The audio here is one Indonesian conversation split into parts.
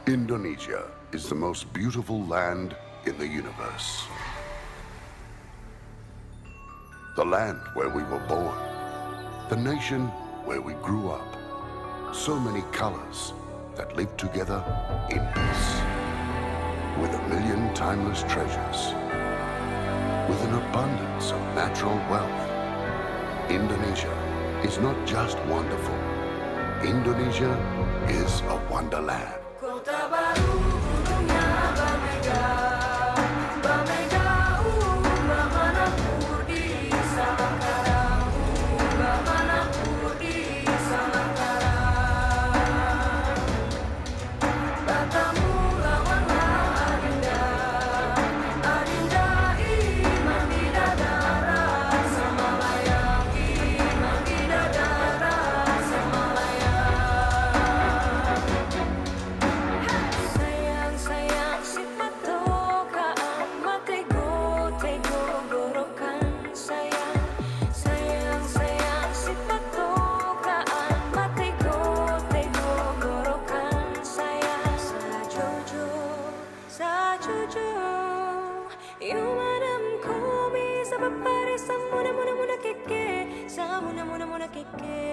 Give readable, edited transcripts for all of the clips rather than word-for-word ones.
Indonesia is the most beautiful land in the universe. The land where we were born. The nation where we grew up. So many colors that live together in peace. With a million timeless treasures. With an abundance of natural wealth. Indonesia is not just wonderful. Indonesia is a wonderland. Kota baru gunungnya Bamega, Bamega Bamana Purdi Salangkarang, Bamana Purdi Salangkarang. Batamu lawanlah Adinda, Adinda iman di dadara Samalayang, iman di dadara Samalayang. Sayang si patokaan matego tego gorokan sayang si patokaan matego tego gorokan sayang sajojo yumadam komi sabapare samuna muna keke samuna muna keke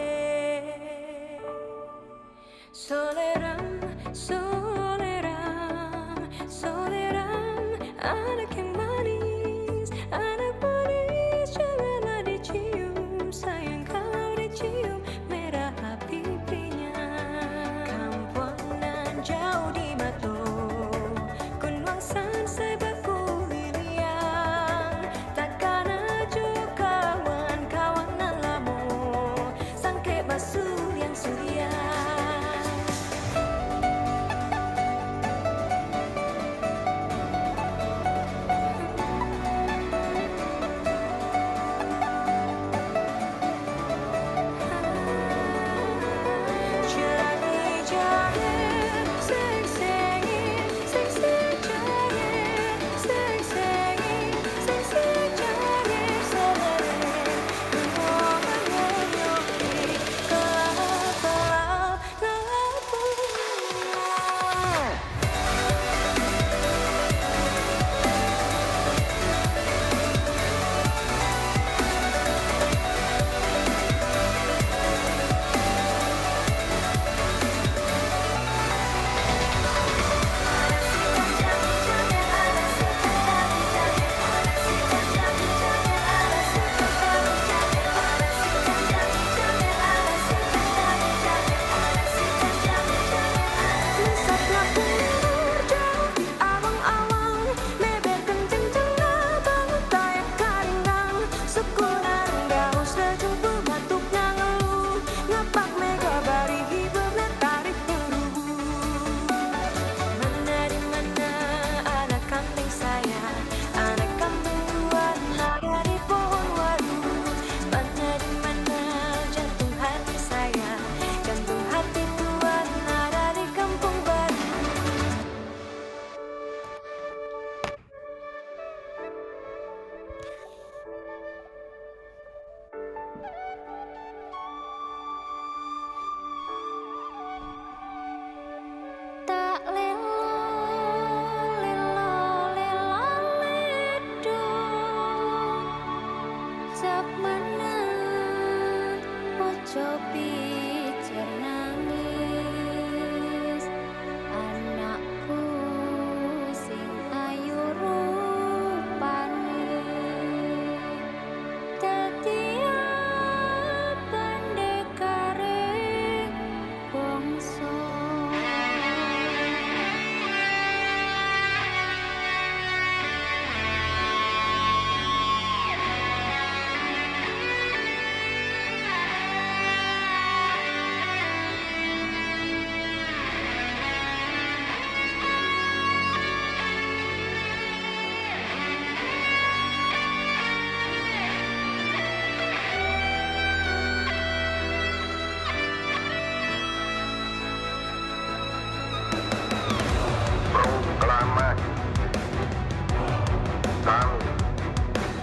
soleram anak yang manis janganlah dicium sayang kalau dicium merah pipinya kampungan jauh di mato kunwangsan sebaku liliang takkan ajo kawan lamu sangke basuh yang surya.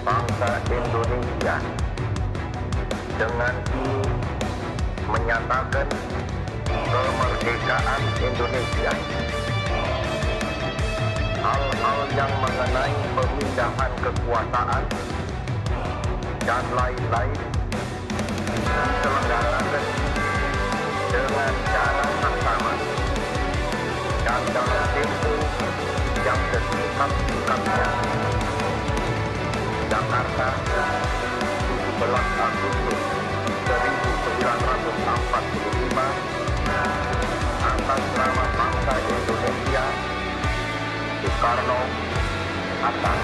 bangsa Indonesia dengan ini menyatakan kemerdekaan Indonesia hal-hal yang mengenai pemindahan kekuasaan dan lain-lain diselenggarakan dengan cara saksama dan dalam tempo yang sesingkat-singkatnya. Jakarta, 17 Agustus 1945, atas nama bangsa Indonesia, Soekarno, Hatta.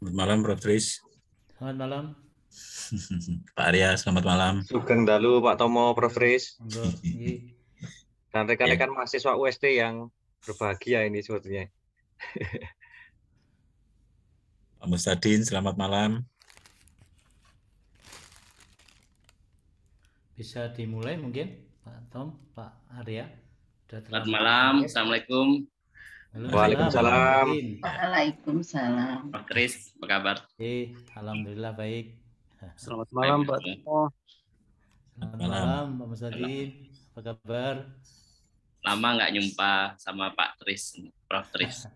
Selamat malam, Prof. Tris. Selamat malam. Pak Arya, selamat malam. Sugeng dalu Pak Tomo, Prof. Tris. Monggo. Nggih. Dan rekan-rekan mahasiswa UST yang berbahagia ini sebetulnya. Pak Mustadin, selamat malam. Bisa dimulai mungkin Pak Tom, Pak Arya. Selamat malam, Assalamualaikum. Waalaikumsalam. Waalaikumsalam. Pak Kris, apa kabar? Alhamdulillah baik. Selamat malam Pak Tomo. Selamat malam Pak Mustadin. Apa kabar? Lama nggak nyumpa sama Pak Tris, Prof. Tris.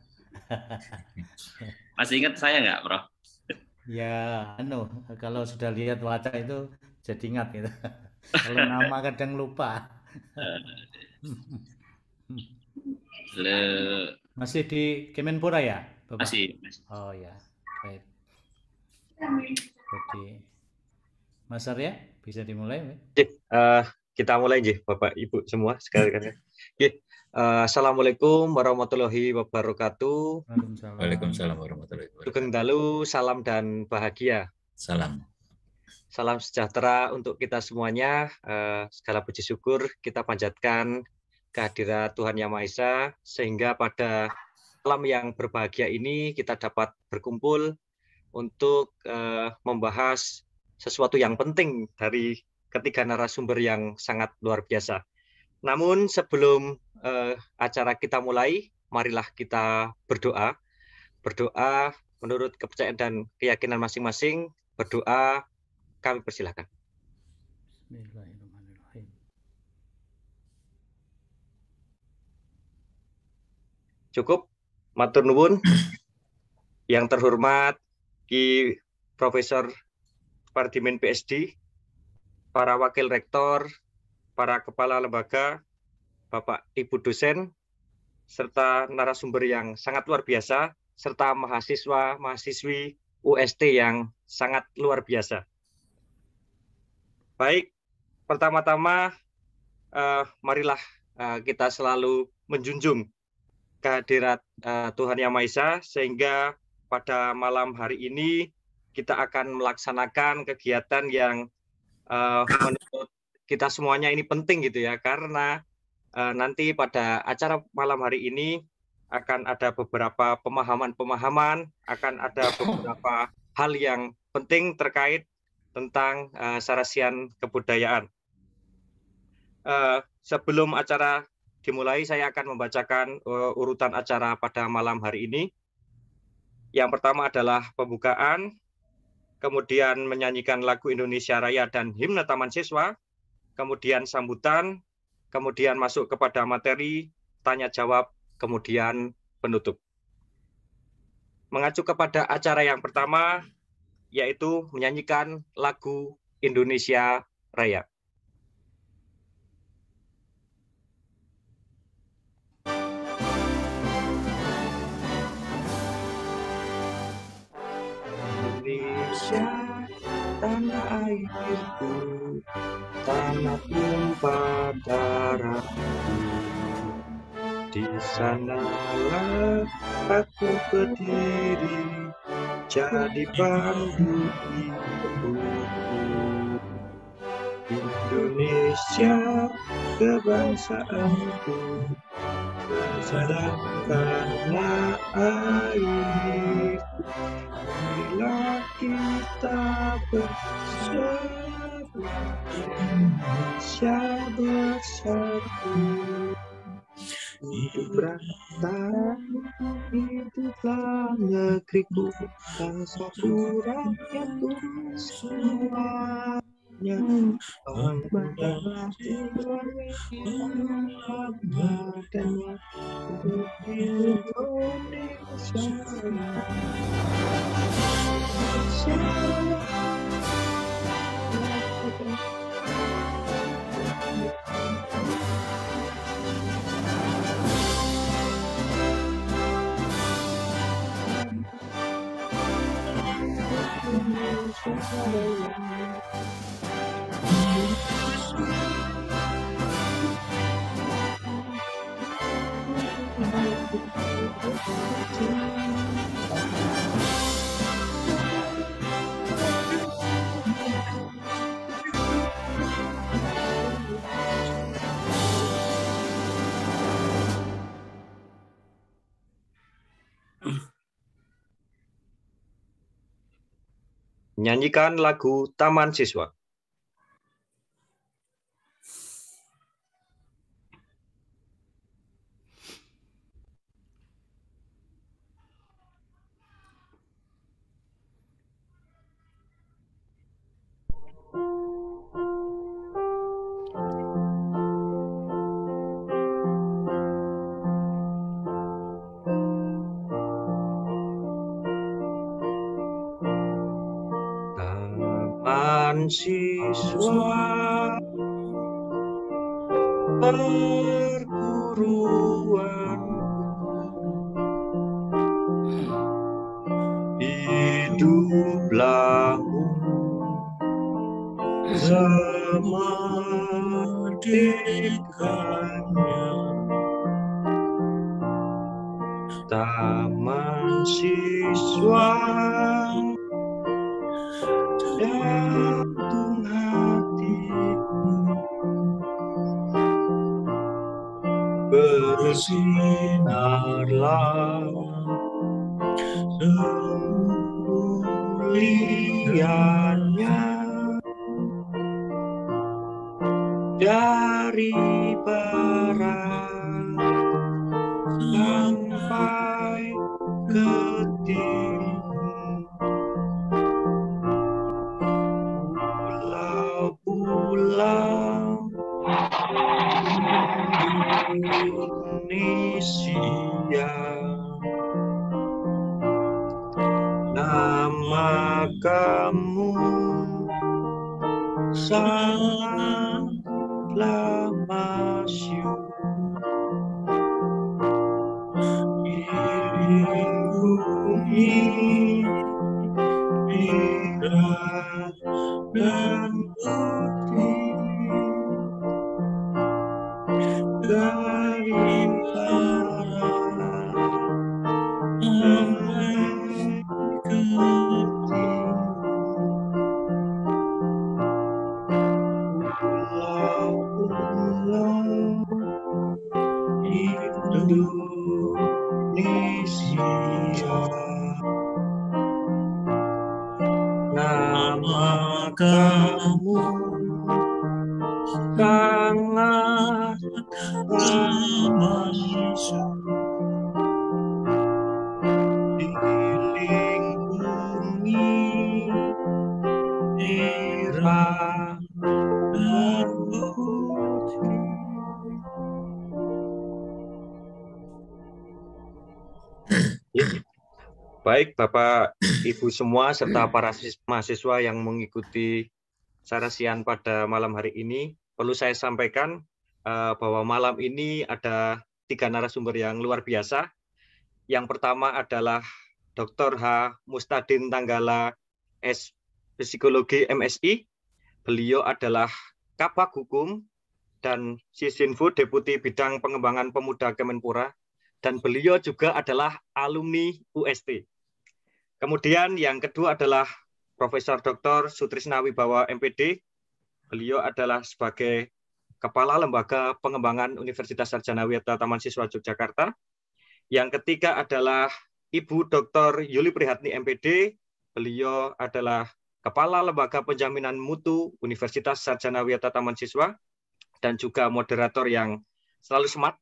Masih ingat saya nggak, Prof? Ya, kalau sudah lihat wajah itu jadi ingat gitu. Kalau nama kadang lupa. Masih di Kemenpora ya, Bapak? Masih. Oh ya, baik. Jadi, Mas Arya bisa dimulai? Kita mulai aja, Bapak Ibu semua sekalian. Assalamualaikum warahmatullahi wabarakatuh. Waalaikumsalam warahmatullahi wabarakatuh. Sugeng dalu, salam dan bahagia. Salam. Salam sejahtera untuk kita semuanya. Segala puji syukur kita panjatkan kehadirat Tuhan Yang Maha Esa, sehingga pada malam yang berbahagia ini kita dapat berkumpul untuk membahas sesuatu yang penting dari ketiga narasumber yang sangat luar biasa. Namun sebelum acara kita mulai, marilah kita berdoa. Berdoa menurut kepercayaan dan keyakinan masing-masing. Berdoa, kami persilahkan. Bismillahirrahmanirrahim. Cukup, matur nuwun. Yang terhormat Ki Profesor Pardimen PSD, para wakil rektor, para kepala lembaga, Bapak Ibu dosen, serta narasumber yang sangat luar biasa, serta mahasiswa-mahasiswi UST yang sangat luar biasa. Baik, pertama-tama marilah kita selalu menjunjung kehadirat Tuhan Yang Maha Esa, sehingga pada malam hari ini kita akan melaksanakan kegiatan yang menurut kita semuanya ini penting gitu ya, karena nanti pada acara malam hari ini akan ada beberapa pemahaman-pemahaman, akan ada beberapa hal yang penting terkait tentang sarasian kebudayaan. Sebelum acara dimulai, saya akan membacakan urutan acara pada malam hari ini. Yang pertama adalah pembukaan, kemudian menyanyikan lagu Indonesia Raya dan himne Taman Siswa, kemudian sambutan, kemudian masuk kepada materi, tanya jawab, kemudian penutup. Mengacu kepada acara yang pertama, yaitu menyanyikan lagu Indonesia Raya. Indonesia, tanah airku, tanah tumpah darahku. Di sanalah aku berdiri, jadi pandu hidupku. Indonesia, kebangsaanku, sedangkanlah airku. Marilah kita bersatu, Indonesia bersatu. Hiduplah, hiduplah negeriku, bangsaku, rakyatku semuanya. Bangga dan untuk Indonesia. Nyanyikan lagu Taman Siswa. Taman siswa, perguruan, hiduplah semerdekanya. Taman siswa, jantung hatiku, bersinarlah kemuliaannya dari barat sampai ke timur. Pulau-pulau Indonesia, nama kamu sangatlah masyhur, dilindungi birat dan putih dari barat sampai ke pulau-pulau Indonesia. Nama kamu sangat masyhur, dilindungi merah dan putih. Baik, Bapak, Ibu semua, serta para mahasiswa yang mengikuti sarasian pada malam hari ini, perlu saya sampaikan bahwa malam ini ada 3 narasumber yang luar biasa. Yang pertama adalah Dr. H. Mustadin Tanggala, S. Psikologi MSI. Beliau adalah Kabag Hukum dan Sisinfo Deputi Bidang Pengembangan Pemuda Kemenpora. Dan beliau juga adalah alumni UST. Kemudian yang kedua adalah Profesor Dr. Sutrisna Wibawa MPD. Beliau adalah sebagai Kepala Lembaga Pengembangan Universitas Sarjana Wiyata Taman Siswa Yogyakarta. Yang ketiga adalah Ibu Dr. Yuli Prihatni MPD. Beliau adalah Kepala Lembaga Penjaminan Mutu Universitas Sarjana Wiyata Taman Siswa dan juga moderator yang selalu smart,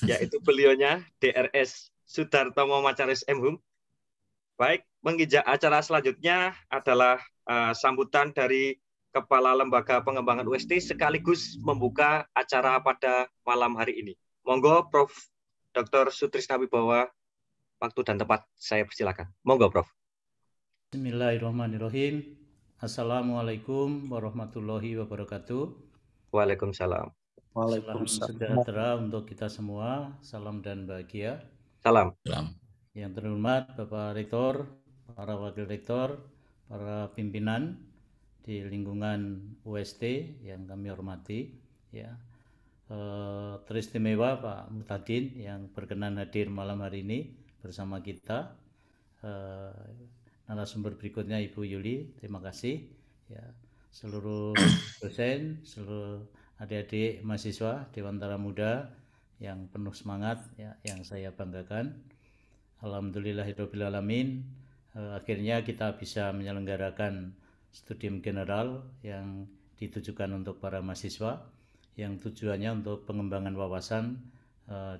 yaitu beliaunya DRS Sudartomo Macaris MHum. Baik, menginjak acara selanjutnya adalah sambutan dari Kepala Lembaga Pengembangan UST sekaligus membuka acara pada malam hari ini. Monggo Prof. Dr. Sutrisna Wibawa, waktu dan tempat saya persilakan. Monggo Prof. Bismillahirrahmanirrahim. Assalamualaikum warahmatullahi wabarakatuh. Waalaikumsalam. Salam sejahtera untuk kita semua. Salam dan bahagia. Salam. Yang terhormat Bapak Rektor, para Wakil Rektor, para pimpinan di lingkungan UST yang kami hormati, ya, teristimewa Pak Mustadin yang berkenan hadir malam hari ini bersama kita. Narasumber berikutnya Ibu Yuli, terima kasih. Ya, seluruh dosen, seluruh adik-adik mahasiswa Dewantara Muda yang penuh semangat, ya, yang saya banggakan. Alhamdulillahirrahmanirrahim. Akhirnya kita bisa menyelenggarakan studium general yang ditujukan untuk para mahasiswa, yang tujuannya untuk pengembangan wawasan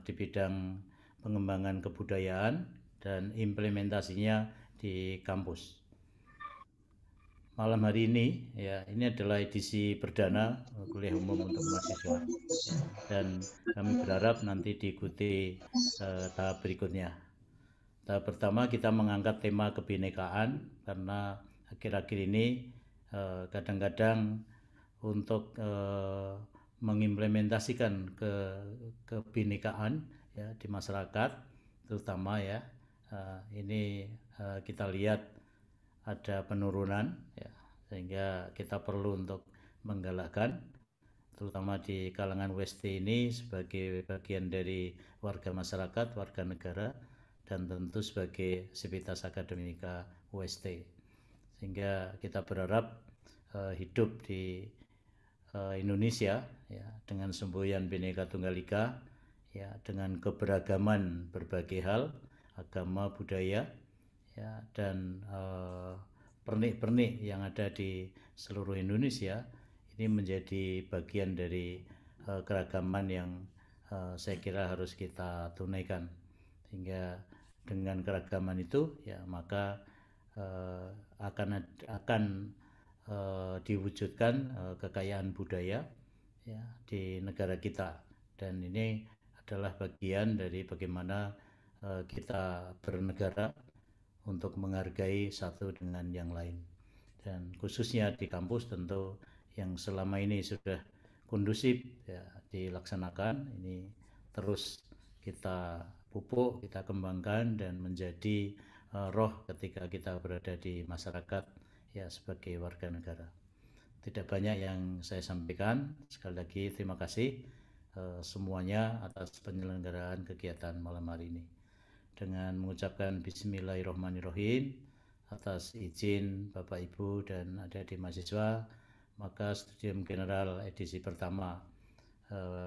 di bidang pengembangan kebudayaan dan implementasinya di kampus. Malam hari ini, ya, ini adalah edisi perdana kuliah umum untuk mahasiswa, dan kami berharap nanti diikuti tahap berikutnya. Tahap pertama kita mengangkat tema kebinekaan karena akhir-akhir ini kadang-kadang untuk mengimplementasikan kebinekaan, ya, di masyarakat terutama, ya, ini kita lihat ada penurunan, ya, sehingga kita perlu untuk menggalakkan terutama di kalangan UST ini sebagai bagian dari warga masyarakat, warga negara, dan tentu sebagai sivitas akademika UST, sehingga kita berharap hidup di Indonesia, ya, dengan semboyan Bhinneka Tunggal Ika, ya, dengan keberagaman berbagai hal, agama, budaya, ya, dan pernik-pernik yang ada di seluruh Indonesia ini menjadi bagian dari keragaman yang saya kira harus kita tunaikan, sehingga dengan keragaman itu, ya, maka akan diwujudkan kekayaan budaya, ya, di negara kita, dan ini adalah bagian dari bagaimana kita bernegara untuk menghargai satu dengan yang lain. Dan khususnya di kampus tentu yang selama ini sudah kondusif ya, dilaksanakan, ini terus kita pupuk, kita kembangkan dan menjadi roh ketika kita berada di masyarakat ya sebagai warga negara. Tidak banyak yang saya sampaikan. Sekali lagi terima kasih semuanya atas penyelenggaraan kegiatan malam hari ini. Dengan mengucapkan Bismillahirrahmanirrahim atas izin Bapak Ibu dan adik-adik mahasiswa, maka Studium General edisi pertama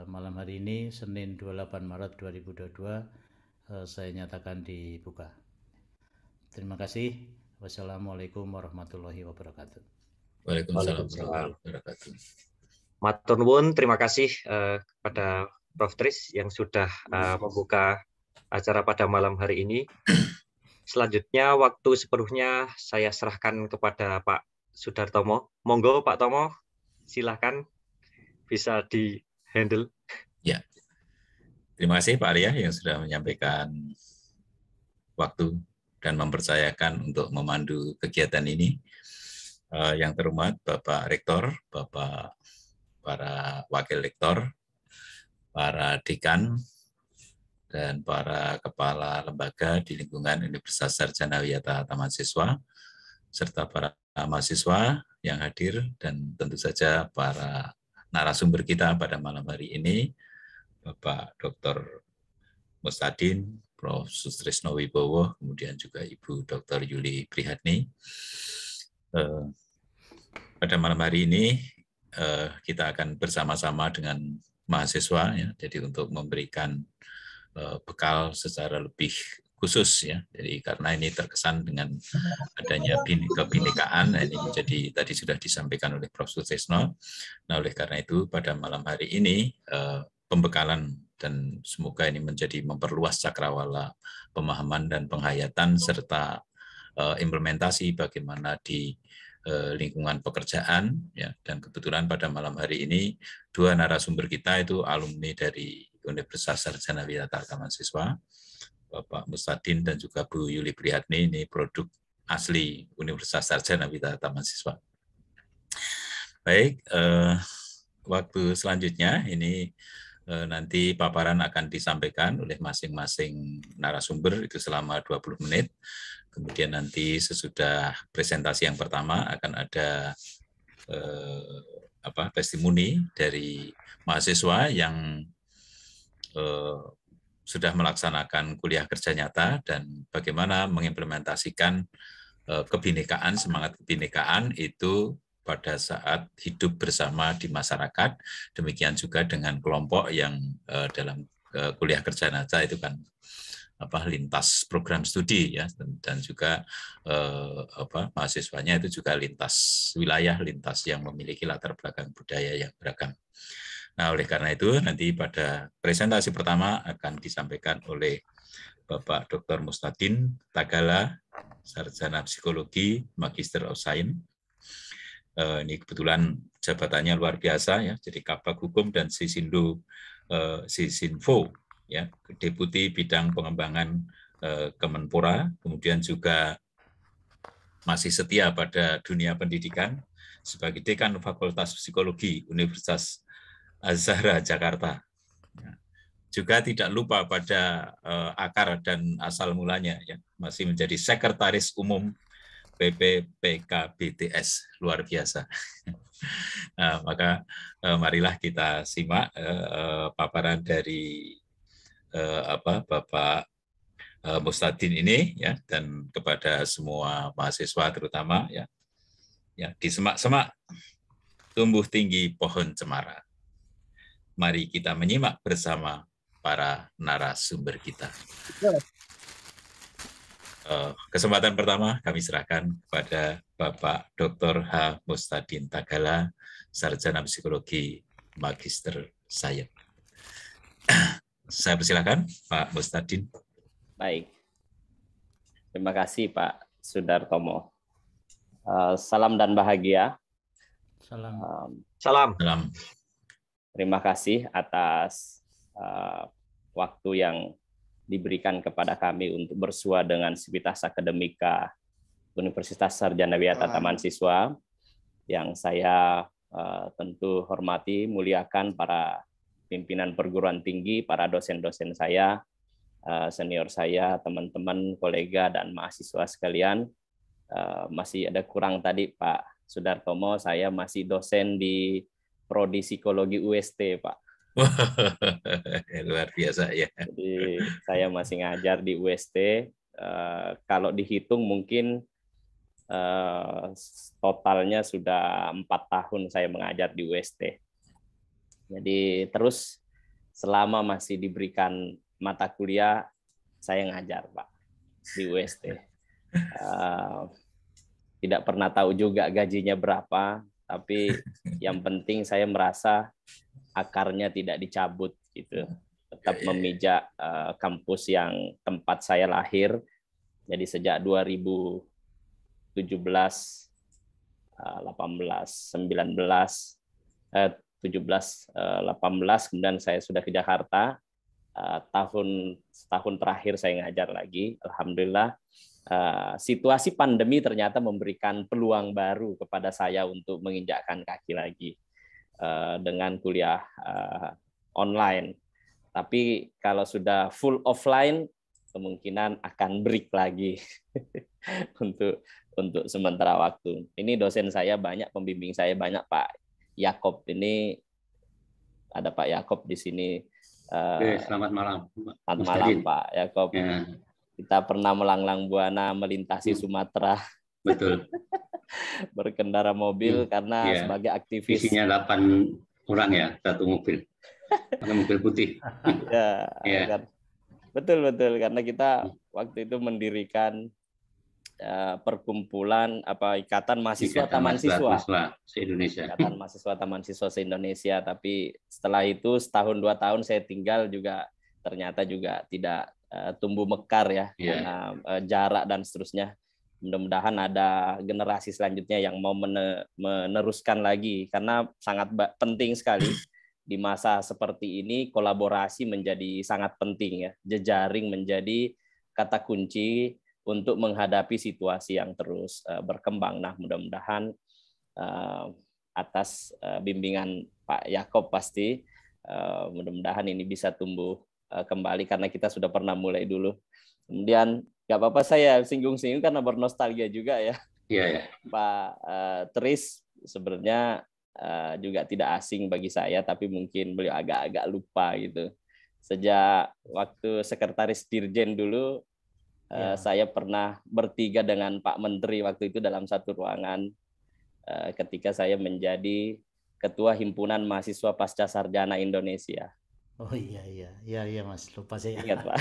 malam hari ini Senin 28 Maret 2022 saya nyatakan dibuka. Terima kasih. Wassalamualaikum warahmatullahi wabarakatuh. Waalaikumsalam warahmatullahi wabarakatuh. Matur nuwun, terima kasih kepada Prof. Tris yang sudah membuka acara pada malam hari ini. Selanjutnya waktu sepenuhnya saya serahkan kepada Pak Sudartomo. Monggo Pak Tomo, silahkan bisa di-handle. Ya, terima kasih Pak Arya yang sudah menyampaikan waktu dan mempercayakan untuk memandu kegiatan ini. Yang terhormat Bapak Rektor, Bapak para Wakil Rektor, para Dekan, dan para Kepala Lembaga di lingkungan Universitas Sarjana Wiyata Tamasiswa, serta para mahasiswa yang hadir, dan tentu saja para narasumber kita pada malam hari ini, Bapak Dr. Mustadin, Prof. Sutrisno Wibowo, kemudian juga Ibu Dr. Yuli Prihatni. Pada malam hari ini kita akan bersama-sama dengan mahasiswa, ya, jadi untuk memberikan bekal secara lebih khusus, ya. Jadi karena ini terkesan dengan adanya kebinekaan, nah ini menjadi tadi sudah disampaikan oleh Prof. Sutrisno. Nah oleh karena itu pada malam hari ini pembekalan dan semoga ini menjadi memperluas cakrawala pemahaman dan penghayatan serta implementasi bagaimana di lingkungan pekerjaan, ya. Dan kebetulan pada malam hari ini dua narasumber kita itu alumni dari Universitas Sarjana Wiyata Tamasiswa, Bapak Mustadin dan juga Bu Yuli Prihatni, ini produk asli Universitas Sarjana Wiyata Tamasiswa. Baik, waktu selanjutnya ini nanti paparan akan disampaikan oleh masing-masing narasumber itu selama 20 menit. Kemudian nanti sesudah presentasi yang pertama akan ada testimoni dari mahasiswa yang sudah melaksanakan kuliah kerja nyata dan bagaimana mengimplementasikan kebinekaan, semangat kebinekaan itu pada saat hidup bersama di masyarakat. Demikian juga dengan kelompok yang dalam kuliah kerja nyata itu kan lintas program studi, ya, dan juga mahasiswanya itu juga lintas wilayah, lintas yang memiliki latar belakang budaya yang beragam. Nah, oleh karena itu nanti pada presentasi pertama akan disampaikan oleh Bapak Dr. Mustadin Tagala, Sarjana Psikologi, Magister of Science. Ini kebetulan jabatannya luar biasa, ya, jadi Kabag Hukum dan Sisinfo, ya, Deputi Bidang Pengembangan Kemenpora, kemudian juga masih setia pada dunia pendidikan sebagai Dekan Fakultas Psikologi Universitas Az-Zahra Jakarta. Juga tidak lupa pada akar dan asal mulanya, ya, masih menjadi Sekretaris Umum PPPKBTS, luar biasa. Nah, maka marilah kita simak paparan dari Bapak Mustadin ini, ya, dan kepada semua mahasiswa terutama, ya, di semak-semak tumbuh tinggi pohon cemara. Mari kita menyimak bersama para narasumber kita. Kesempatan pertama kami serahkan kepada Bapak Dr. H. Mustadin Tagala, Sarjana Psikologi, Magister Science. Saya persilakan Pak Mustadin. Baik. Terima kasih Pak Sudartomo. Salam dan bahagia. Salam. Salam. Terima kasih atas waktu yang diberikan kepada kami untuk bersua dengan Civitas Akademika Universitas Sarjana Wiyata Taman Siswa, yang saya tentu hormati, muliakan para pimpinan perguruan tinggi, para dosen-dosen saya, senior saya, teman-teman, kolega, dan mahasiswa sekalian. Masih ada kurang tadi Pak Sudartomo, saya masih dosen di Prodi Psikologi UST, Pak. Luar biasa ya. Jadi saya masih ngajar di UST. Kalau dihitung mungkin totalnya sudah 4 tahun saya mengajar di UST. Jadi terus selama masih diberikan mata kuliah, saya ngajar Pak di UST. Tidak pernah tahu juga gajinya berapa, tapi yang penting saya merasa akarnya tidak dicabut gitu. Tetap memijak kampus yang tempat saya lahir. Jadi sejak 2017, 18, 19, 17, 18, kemudian saya sudah ke Jakarta. Tahun terakhir saya ngajar lagi. Alhamdulillah, situasi pandemi ternyata memberikan peluang baru kepada saya untuk menginjakkan kaki lagi dengan kuliah online. Tapi kalau sudah full offline, kemungkinan akan break lagi untuk sementara waktu. Ini dosen saya banyak, pembimbing saya banyak, Pak Yakob. Ini ada Pak Yakob di sini. Selamat malam. Selamat malam Pak Yakob. Ya. Kita pernah melanglang buana melintasi Sumatera. Betul. Berkendara mobil karena sebagai aktivis. Isinya 8 orang ya, satu mobil. Ada mobil putih. Ya. Betul karena kita waktu itu mendirikan perkumpulan ikatan mahasiswa Taman Siswa se-Indonesia. Ikatan mahasiswa Taman Siswa se-Indonesia. Tapi setelah itu setahun 2 tahun saya tinggal juga ternyata juga tidak tumbuh mekar ya, karena jarak dan seterusnya. Mudah-mudahan ada generasi selanjutnya yang mau meneruskan lagi, karena sangat penting sekali di masa seperti ini. Kolaborasi menjadi sangat penting ya, jejaring menjadi kata kunci untuk menghadapi situasi yang terus berkembang. Nah, mudah-mudahan atas bimbingan Pak Yakob pasti mudah-mudahan ini bisa tumbuh kembali, karena kita sudah pernah mulai dulu. Kemudian nggak apa-apa saya singgung-singgung karena bernostalgia juga ya. Iya. Pak Tris sebenarnya juga tidak asing bagi saya, tapi mungkin beliau agak-agak lupa gitu. Sejak waktu sekretaris Dirjen dulu, saya pernah bertiga dengan Pak Menteri waktu itu dalam satu ruangan ketika saya menjadi Ketua Himpunan Mahasiswa Pasca Sarjana Indonesia. Oh iya Mas, lupa saya. Ingat Pak.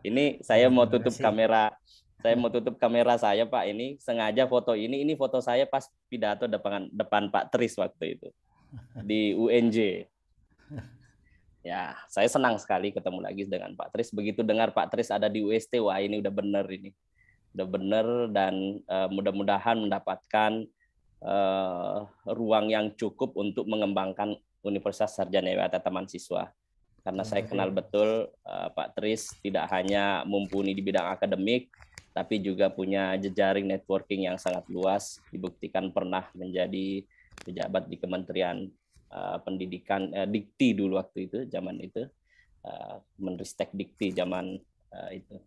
Ini saya mau tutup kamera. Saya mau tutup kamera saya Pak. Ini sengaja foto ini foto saya pas pidato depan Pak Tris waktu itu di UNJ. Ya, saya senang sekali ketemu lagi dengan Pak Tris. Begitu dengar Pak Tris ada di UST, wah ini udah bener ini. Udah bener, dan mudah-mudahan mendapatkan ruang yang cukup untuk mengembangkan Universitas Sarjana Wiyata Taman Siswa. Karena saya kenal betul Pak Tris tidak hanya mumpuni di bidang akademik, tapi juga punya jejaring networking yang sangat luas. Dibuktikan pernah menjadi pejabat di Kementerian Pendidikan, Dikti dulu waktu itu, zaman itu, Menristek Dikti zaman itu.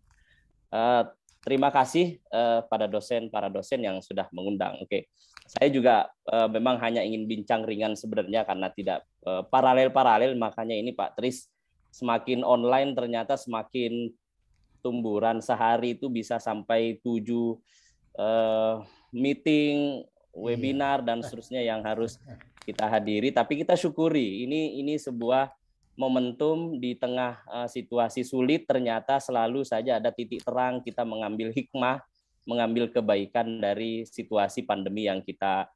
Terima kasih para dosen yang sudah mengundang. Oke, saya juga memang hanya ingin bincang ringan sebenarnya karena tidak paralel, makanya ini Pak Tris semakin online ternyata semakin tumburan, sehari itu bisa sampai 7 meeting, webinar dan seterusnya yang harus kita hadiri. Tapi kita syukuri ini sebuah momentum di tengah situasi sulit, ternyata selalu saja ada titik terang. Kita mengambil hikmah, mengambil kebaikan dari situasi pandemi yang kita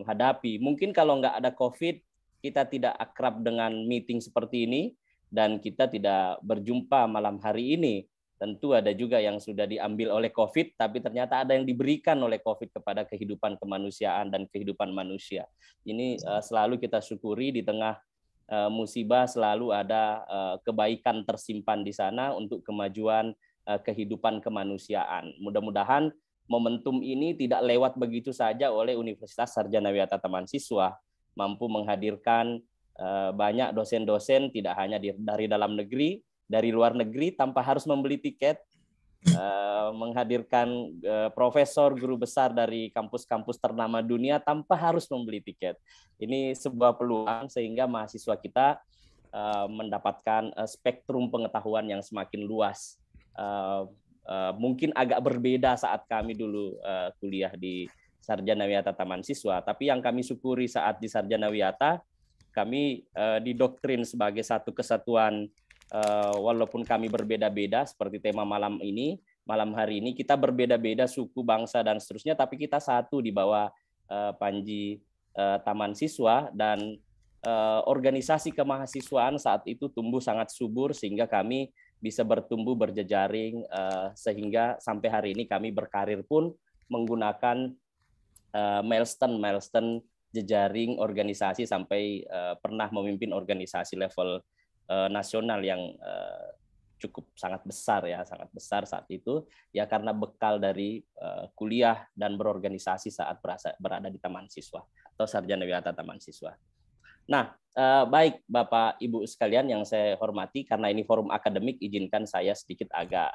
hadapi. Mungkin kalau nggak ada COVID, kita tidak akrab dengan meeting seperti ini, dan kita tidak berjumpa malam hari ini. Tentu ada juga yang sudah diambil oleh COVID, tapi ternyata ada yang diberikan oleh COVID kepada kehidupan kemanusiaan dan kehidupan manusia. Ini selalu kita syukuri di tengah musibah selalu ada kebaikan tersimpan di sana untuk kemajuan kehidupan kemanusiaan. Mudah-mudahan momentum ini tidak lewat begitu saja oleh Universitas Sarjana Wiyata Taman Siswa, mampu menghadirkan banyak dosen-dosen tidak hanya dari dalam negeri, dari luar negeri tanpa harus membeli tiket, menghadirkan profesor, guru besar dari kampus-kampus ternama dunia tanpa harus membeli tiket. Ini sebuah peluang sehingga mahasiswa kita mendapatkan spektrum pengetahuan yang semakin luas. Mungkin agak berbeda saat kami dulu kuliah di Sarjana Wiyata Taman Siswa, tapi yang kami syukuri saat di Sarjana Wiyata, kami didoktrin sebagai satu kesatuan. Walaupun kami berbeda-beda seperti tema malam hari ini kita berbeda-beda suku, bangsa dan seterusnya, tapi kita satu di bawah panji Taman Siswa, dan organisasi kemahasiswaan saat itu tumbuh sangat subur sehingga kami bisa bertumbuh berjejaring sehingga sampai hari ini kami berkarir pun menggunakan milestone jejaring organisasi sampai pernah memimpin organisasi level nasional yang cukup sangat besar saat itu ya, karena bekal dari kuliah dan berorganisasi saat berada di Taman Siswa atau Sarjana Wiyata Taman Siswa. Nah, baik Bapak Ibu sekalian yang saya hormati, karena ini forum akademik, izinkan saya sedikit agak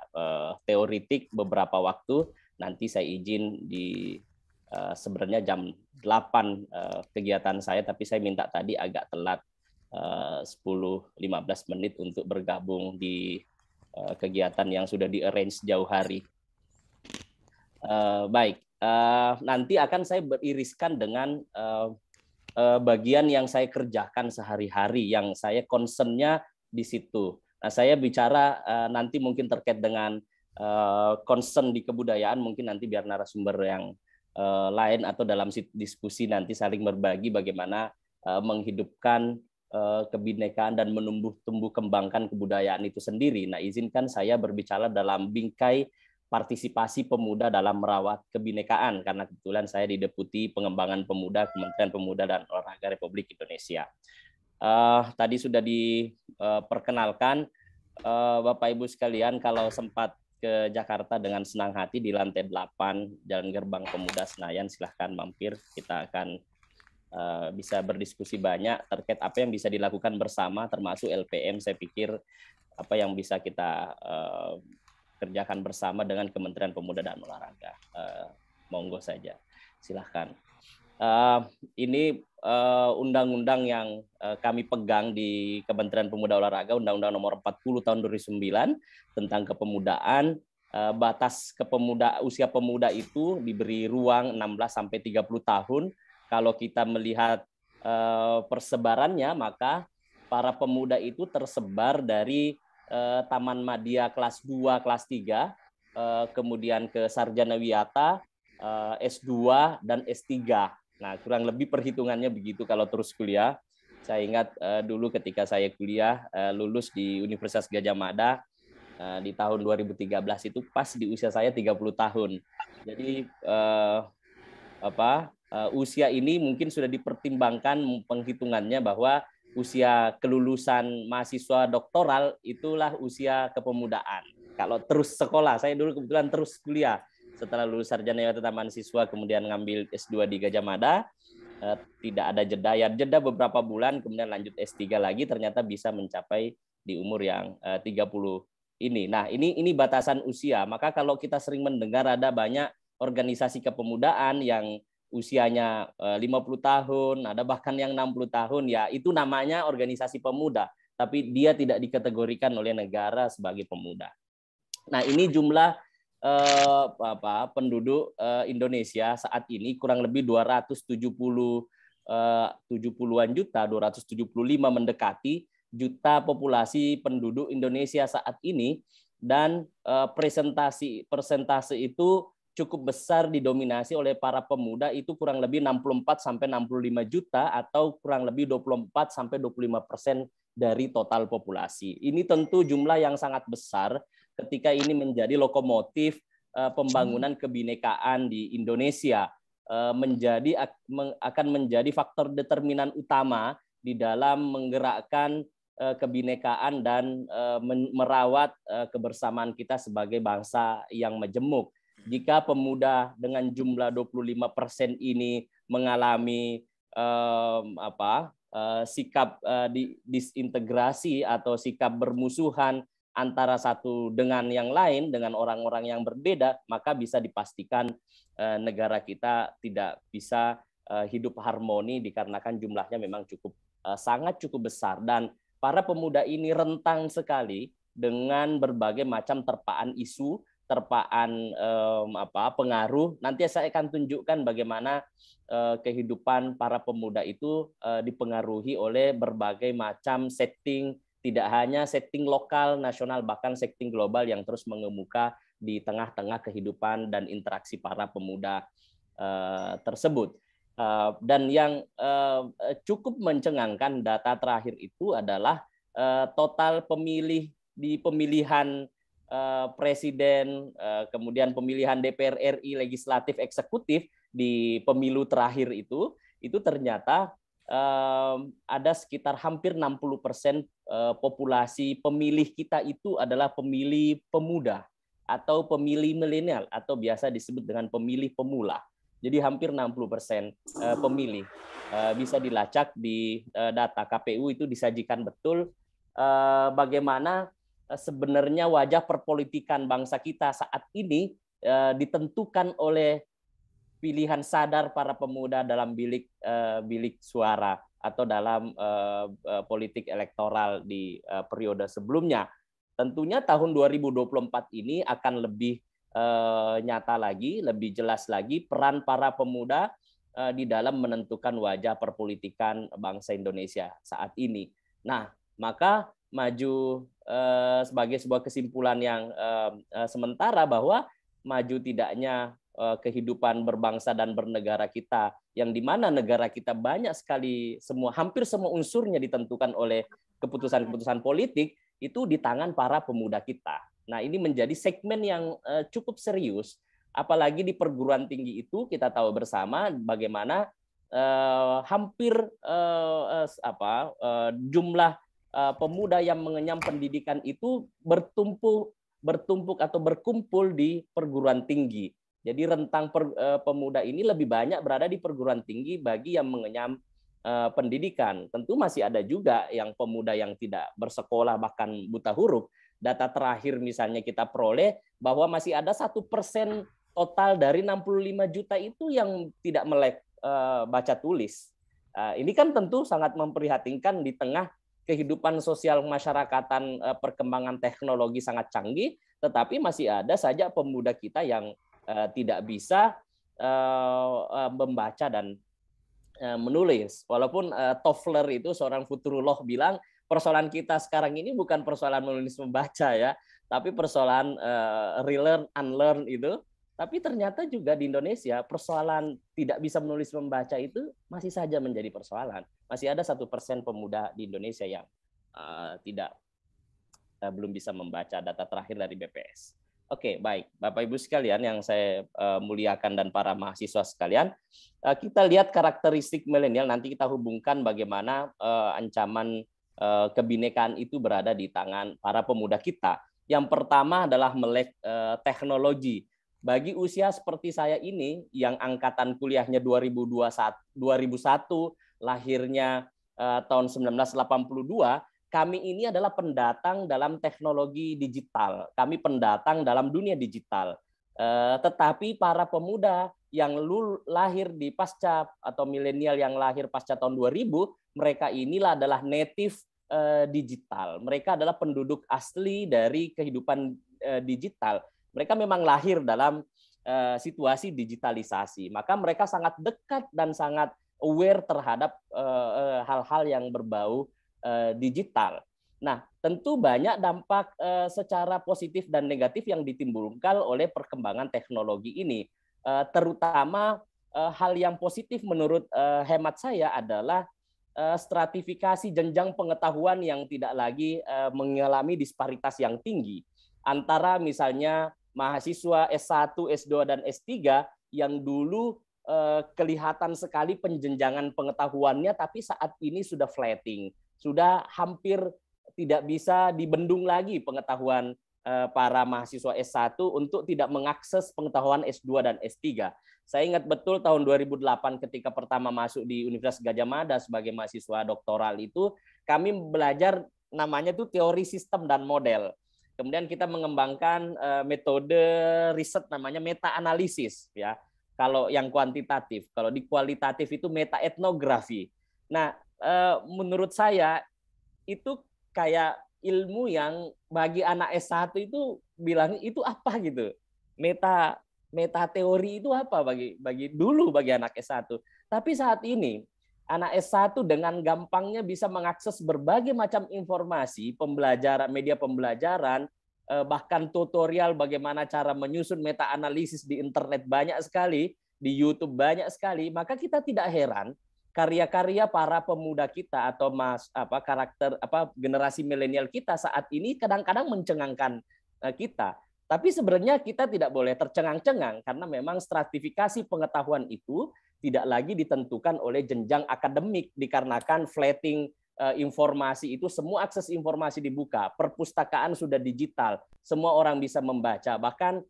teoritik beberapa waktu. Nanti saya izin di sebenarnya jam 8 kegiatan saya, tapi saya minta tadi agak telat 10-15 menit untuk bergabung di kegiatan yang sudah di-arrange jauh hari. Baik, nanti akan saya beririskan dengan bagian yang saya kerjakan sehari-hari, yang saya concern-nya di situ. Nah, saya bicara nanti mungkin terkait dengan concern di kebudayaan, mungkin nanti biar narasumber yang lain atau dalam diskusi nanti saling berbagi bagaimana menghidupkan kebinekaan dan menumbuh kembangkan kebudayaan itu sendiri. Nah, izinkan saya berbicara dalam bingkai partisipasi pemuda dalam merawat kebinekaan, karena kebetulan saya di Deputi Pengembangan Pemuda Kementerian Pemuda dan Olahraga Republik Indonesia. Tadi sudah diperkenalkan Bapak Ibu sekalian, kalau sempat ke Jakarta dengan senang hati di lantai 8 Jalan Gerbang Pemuda Senayan, silahkan mampir. Kita akan bisa berdiskusi banyak terkait apa yang bisa dilakukan bersama, termasuk LPM. Saya pikir apa yang bisa kita kerjakan bersama dengan Kementerian Pemuda dan Olahraga. Monggo saja, silahkan. Ini undang-undang yang kami pegang di Kementerian Pemuda Olahraga, Undang-Undang Nomor 40 Tahun 2009 tentang kepemudaan. Batas usia pemuda itu diberi ruang 16 sampai 30 tahun. Kalau kita melihat persebarannya, maka para pemuda itu tersebar dari Taman Madya kelas 2, kelas 3, kemudian ke Sarjana Wiyata, S2, dan S3. Nah, kurang lebih perhitungannya begitu kalau terus kuliah. Saya ingat dulu ketika saya kuliah, lulus di Universitas Gadjah Mada di tahun 2013, itu pas di usia saya 30 tahun. Jadi usia ini mungkin sudah dipertimbangkan penghitungannya bahwa usia kelulusan mahasiswa doktoral itulah usia kepemudaan. Kalau terus sekolah, saya dulu kebetulan terus kuliah. Setelah lulus Sarjana Wiyata Taman Siswa, kemudian ngambil S2 di Gadjah Mada, tidak ada jeda. Ya, jeda beberapa bulan, kemudian lanjut S3 lagi, ternyata bisa mencapai di umur yang 30 ini. Nah, ini batasan usia. Maka kalau kita sering mendengar ada banyak organisasi kepemudaan yang usianya 50 tahun, ada bahkan yang 60 tahun, ya itu namanya organisasi pemuda, tapi dia tidak dikategorikan oleh negara sebagai pemuda. Nah, ini jumlah penduduk Indonesia saat ini kurang lebih 270-an juta, 275 mendekati juta populasi penduduk Indonesia saat ini, dan persentase itu cukup besar didominasi oleh para pemuda, itu kurang lebih 64-65 juta atau kurang lebih 24-25% dari total populasi. Ini tentu jumlah yang sangat besar ketika ini menjadi lokomotif pembangunan kebinekaan di Indonesia, akan menjadi faktor determinan utama di dalam menggerakkan kebinekaan dan merawat kebersamaan kita sebagai bangsa yang majemuk. Jika pemuda dengan jumlah 25% ini mengalami sikap disintegrasi atau sikap bermusuhan antara satu dengan yang lain, dengan orang-orang yang berbeda, maka bisa dipastikan negara kita tidak bisa hidup harmoni dikarenakan jumlahnya memang sangat cukup besar, dan para pemuda ini rentang sekali dengan berbagai macam terpaan isu, terpaan pengaruh. Nanti saya akan tunjukkan bagaimana kehidupan para pemuda itu dipengaruhi oleh berbagai macam setting, tidak hanya setting lokal, nasional, bahkan setting global yang terus mengemuka di tengah-tengah kehidupan dan interaksi para pemuda tersebut. Dan yang cukup mencengangkan data terakhir itu adalah total pemilih di pemilihan presiden, kemudian pemilihan DPR RI, legislatif, eksekutif di pemilu terakhir itu ternyata ada sekitar hampir 60% populasi pemilih kita itu adalah pemilih pemuda atau pemilih milenial atau biasa disebut dengan pemilih pemula. Jadi hampir 60% pemilih. Bisa dilacak di data KPU, itu disajikan betul bagaimana sebenarnya wajah perpolitikan bangsa kita saat ini ditentukan oleh pilihan sadar para pemuda dalam bilik suara atau dalam politik elektoral di periode sebelumnya. Tentunya tahun 2024 ini akan lebih nyata lagi, lebih jelas lagi peran para pemuda di dalam menentukan wajah perpolitikan bangsa Indonesia saat ini. Nah, maka maju sebagai sebuah kesimpulan yang sementara bahwa maju tidaknya kehidupan berbangsa dan bernegara kita, yang dimana negara kita banyak sekali hampir semua unsurnya ditentukan oleh keputusan-keputusan politik, itu di tangan para pemuda kita. Nah, ini menjadi segmen yang cukup serius, apalagi di perguruan tinggi itu kita tahu bersama bagaimana hampir jumlah pemuda yang mengenyam pendidikan itu bertumpuk atau berkumpul di perguruan tinggi. Jadi rentang pemuda ini lebih banyak berada di perguruan tinggi bagi yang mengenyam pendidikan. Tentu masih ada juga yang pemuda yang tidak bersekolah bahkan buta huruf. Data terakhir misalnya kita peroleh bahwa masih ada 1% total dari 65 juta itu yang tidak melek baca tulis. Ini kan tentu sangat memprihatinkan di tengah kehidupan sosial masyarakatan, perkembangan teknologi sangat canggih, tetapi masih ada saja pemuda kita yang tidak bisa membaca dan menulis. Walaupun Toffler itu seorang futurolog bilang persoalan kita sekarang ini bukan persoalan menulis membaca ya, tapi persoalan relearn, unlearn itu. Tapi ternyata juga di Indonesia persoalan tidak bisa menulis membaca itu masih saja menjadi persoalan. Masih ada 1% pemuda di Indonesia yang belum bisa membaca, data terakhir dari BPS. Oke, baik. Bapak Ibu sekalian yang saya muliakan dan para mahasiswa sekalian, kita lihat karakteristik milenial, nanti kita hubungkan bagaimana ancaman kebinekaan itu berada di tangan para pemuda kita. Yang pertama adalah melek teknologi. Bagi usia seperti saya ini, yang angkatan kuliahnya 2001, lahirnya tahun 1982, kami ini adalah pendatang dalam teknologi digital. Kami pendatang dalam dunia digital. Tetapi para pemuda yang lahir di pasca atau milenial yang lahir pasca tahun 2000, mereka inilah adalah native digital. Mereka adalah penduduk asli dari kehidupan digital. Mereka memang lahir dalam situasi digitalisasi. Maka mereka sangat dekat dan sangat aware terhadap hal-hal yang berbau digital. Nah, tentu banyak dampak secara positif dan negatif yang ditimbulkan oleh perkembangan teknologi ini. Terutama hal yang positif menurut hemat saya adalah stratifikasi jenjang pengetahuan yang tidak lagi mengalami disparitas yang tinggi antara misalnya mahasiswa S1, S2, dan S3 yang dulu kelihatan sekali penjenjangan pengetahuannya, tapi saat ini sudah flatting, sudah hampir tidak bisa dibendung lagi pengetahuan para mahasiswa S1 untuk tidak mengakses pengetahuan S2 dan S3. Saya ingat betul tahun 2008 ketika pertama masuk di Universitas Gadjah Mada sebagai mahasiswa doktoral itu, kami belajar namanya tuh teori sistem dan model. Kemudian kita mengembangkan metode riset namanya meta-analisis, ya. Kalau yang kuantitatif, kalau di kualitatif itu meta-etnografi. Nah, menurut saya itu kayak ilmu yang bagi anak S1 itu bilang itu apa gitu. Meta teori itu apa bagi anak S1. Tapi saat ini anak S1 dengan gampangnya bisa mengakses berbagai macam informasi, pembelajaran, media pembelajaran, bahkan tutorial bagaimana cara menyusun meta analisis di internet banyak sekali, di YouTube banyak sekali, maka kita tidak heran karya-karya para pemuda kita atau generasi milenial kita saat ini kadang-kadang mencengangkan kita. Tapi sebenarnya kita tidak boleh tercengang-cengang karena memang stratifikasi pengetahuan itu tidak lagi ditentukan oleh jenjang akademik dikarenakan flatting informasi itu, semua akses informasi dibuka, perpustakaan sudah digital, semua orang bisa membaca. Bahkan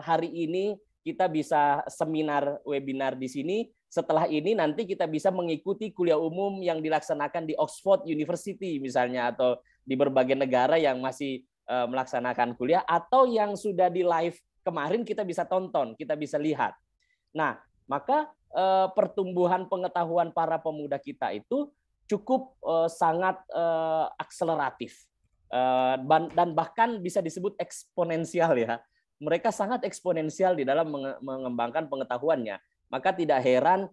hari ini kita bisa seminar, webinar di sini. Setelah ini nanti kita bisa mengikuti kuliah umum yang dilaksanakan di Oxford University misalnya, atau di berbagai negara yang masih melaksanakan kuliah, atau yang sudah di live kemarin kita bisa tonton, kita bisa lihat. Nah, maka pertumbuhan pengetahuan para pemuda kita itu cukup sangat akseleratif dan bahkan bisa disebut eksponensial, ya. Mereka sangat eksponensial di dalam mengembangkan pengetahuannya. Maka tidak heran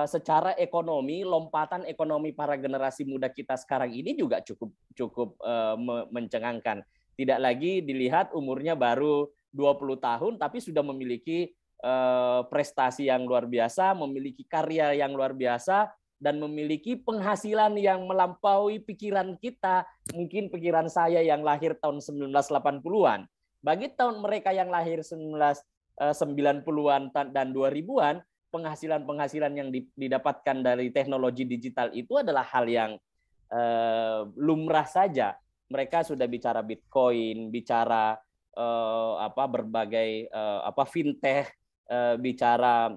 secara ekonomi, lompatan ekonomi para generasi muda kita sekarang ini juga cukup mencengangkan. Tidak lagi dilihat umurnya baru 20 tahun tapi sudah memiliki prestasi yang luar biasa, memiliki karya yang luar biasa, dan memiliki penghasilan yang melampaui pikiran kita, mungkin pikiran saya yang lahir tahun 1980-an. Bagi tahun mereka yang lahir 1990-an dan 2000-an, penghasilan yang didapatkan dari teknologi digital itu adalah hal yang lumrah saja. Mereka sudah bicara Bitcoin, bicara berbagai fintech, bicara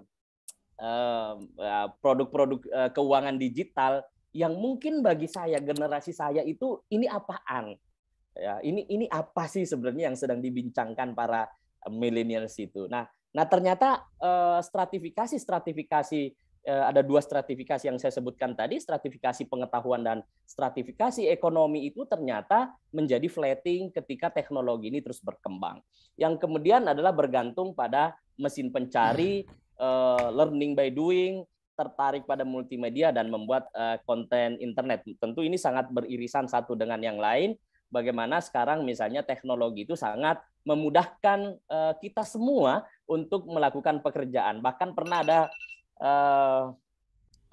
produk-produk keuangan digital yang mungkin bagi saya, generasi saya itu ini apaan? Ya, ini apa sih sebenarnya yang sedang dibincangkan para millennials itu. Nah ternyata stratifikasi ada dua stratifikasi yang saya sebutkan tadi, stratifikasi pengetahuan dan stratifikasi ekonomi itu ternyata menjadi flatting ketika teknologi ini terus berkembang. Yang kemudian adalah bergantung pada mesin pencari, learning by doing, tertarik pada multimedia dan membuat konten internet. Tentu ini sangat beririsan satu dengan yang lain. Bagaimana sekarang misalnya teknologi itu sangat memudahkan kita semua untuk melakukan pekerjaan. Bahkan pernah ada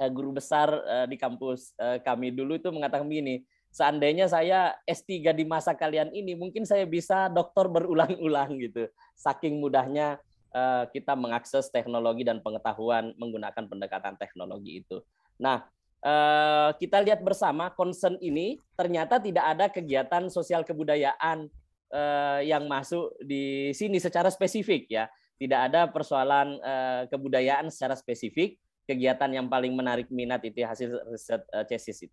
guru besar di kampus kami dulu itu mengatakan begini, seandainya saya S3 di masa kalian ini, mungkin saya bisa doktor berulang-ulang gitu. Saking mudahnya kita mengakses teknologi dan pengetahuan menggunakan pendekatan teknologi itu. Nah, kita lihat bersama concern ini ternyata tidak ada kegiatan sosial kebudayaan yang masuk di sini secara spesifik, ya. Tidak ada persoalan kebudayaan secara spesifik. Kegiatan yang paling menarik minat itu hasil riset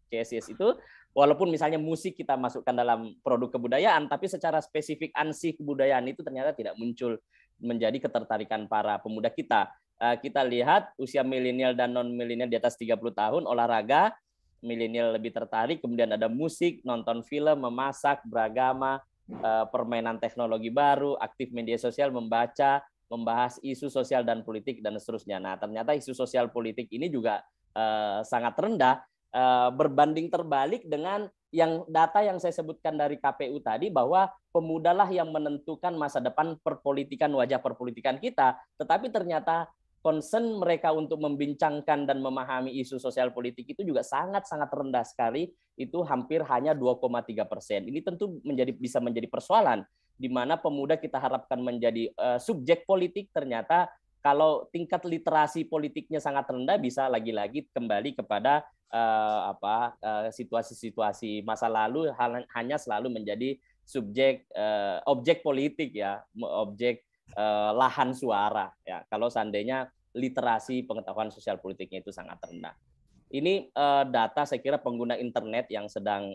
CSIS itu, walaupun misalnya musik kita masukkan dalam produk kebudayaan, tapi secara spesifik ansih kebudayaan itu ternyata tidak muncul menjadi ketertarikan para pemuda kita. Kita lihat usia milenial dan non milenial di atas 30 tahun olahraga, milenial lebih tertarik, kemudian ada musik, nonton film, memasak, beragama, permainan teknologi baru, aktif media sosial, membaca, membahas isu sosial dan politik dan seterusnya. Nah, ternyata isu sosial politik ini juga sangat rendah, berbanding terbalik dengan data yang saya sebutkan dari KPU tadi, bahwa pemudalah yang menentukan masa depan perpolitikan, wajah perpolitikan kita, tetapi ternyata concern mereka untuk membincangkan dan memahami isu sosial politik itu juga sangat-sangat rendah sekali, itu hampir hanya 2,3%. Ini tentu bisa menjadi persoalan, di mana pemuda kita harapkan menjadi subjek politik, ternyata kalau tingkat literasi politiknya sangat rendah, bisa lagi-lagi kembali kepada situasi-situasi masa lalu, hanya selalu menjadi objek politik ya, objek lahan suara ya. Kalau seandainya literasi pengetahuan sosial politiknya itu sangat rendah. Ini data saya kira pengguna internet yang sedang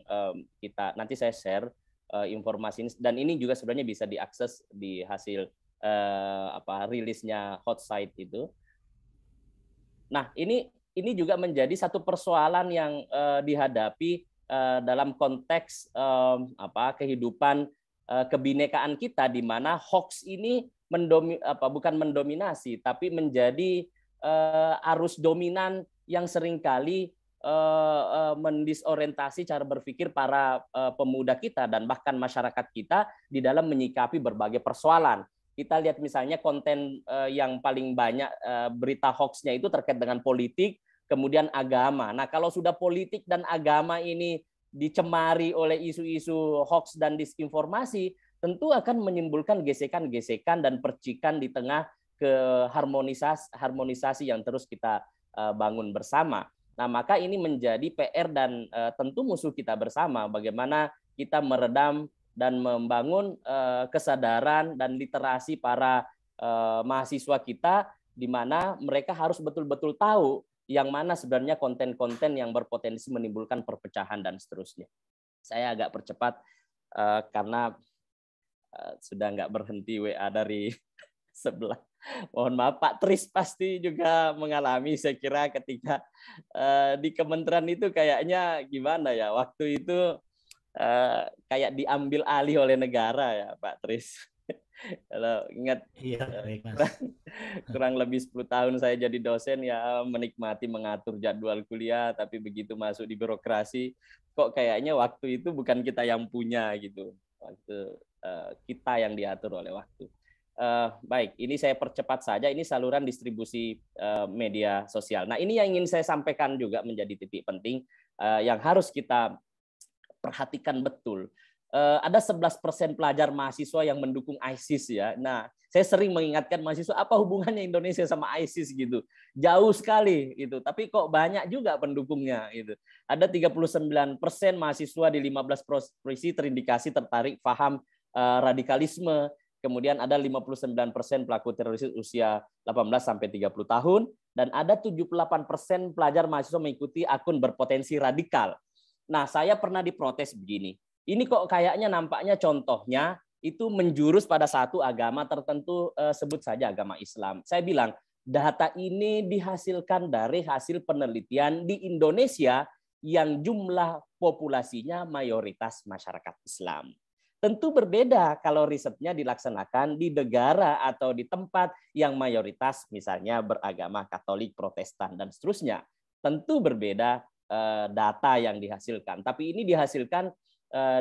nanti saya share informasi ini, dan ini juga sebenarnya bisa diakses di hasil rilisnya Hotsite itu. Nah, ini juga menjadi satu persoalan yang dihadapi dalam konteks kehidupan kebinekaan kita, di mana hoax ini bukan mendominasi, tapi menjadi arus dominan yang seringkali mendisorientasi cara berpikir para pemuda kita dan bahkan masyarakat kita di dalam menyikapi berbagai persoalan. Kita lihat misalnya konten yang paling banyak berita hoax-nya itu terkait dengan politik, kemudian agama. Nah, kalau sudah politik dan agama ini dicemari oleh isu-isu hoax dan disinformasi, tentu akan menimbulkan gesekan-gesekan dan percikan di tengah harmonisasi yang terus kita bangun bersama. Nah, maka ini menjadi PR dan tentu musuh kita bersama, bagaimana kita meredam dan membangun kesadaran dan literasi para mahasiswa kita, di mana mereka harus betul-betul tahu yang mana sebenarnya konten-konten yang berpotensi menimbulkan perpecahan dan seterusnya. Saya agak percepat karena sudah nggak berhenti WA dari sebelah. Mohon maaf, Pak Tris pasti juga mengalami, saya kira ketika di kementerian itu kayaknya gimana ya, waktu itu kayak diambil alih oleh negara ya Pak Tris. Kalau ingat, iya, baik, Mas. kurang lebih 10 tahun saya jadi dosen ya, menikmati mengatur jadwal kuliah, tapi begitu masuk di birokrasi kok kayaknya waktu itu bukan kita yang punya gitu, waktu kita yang diatur oleh waktu. Baik, ini saya percepat saja, ini saluran distribusi media sosial. Nah, ini yang ingin saya sampaikan juga menjadi titik penting yang harus kita perhatikan betul. Ada 11% pelajar mahasiswa yang mendukung ISIS ya. Nah, saya sering mengingatkan mahasiswa, apa hubungannya Indonesia sama ISIS gitu. Jauh sekali gitu. Tapi kok banyak juga pendukungnya gitu. Ada 39% mahasiswa di 15 provinsi terindikasi tertarik paham radikalisme. Kemudian ada 59% pelaku teroris usia 18 sampai 30 tahun dan ada 78% pelajar mahasiswa mengikuti akun berpotensi radikal. Nah, saya pernah diprotes begini. Ini kok kayaknya nampaknya contohnya itu menjurus pada satu agama tertentu, sebut saja agama Islam. Saya bilang, data ini dihasilkan dari hasil penelitian di Indonesia yang jumlah populasinya mayoritas masyarakat Islam. Tentu berbeda kalau risetnya dilaksanakan di negara atau di tempat yang mayoritas misalnya beragama Katolik, Protestan, dan seterusnya. Tentu berbeda data yang dihasilkan. Tapi ini dihasilkan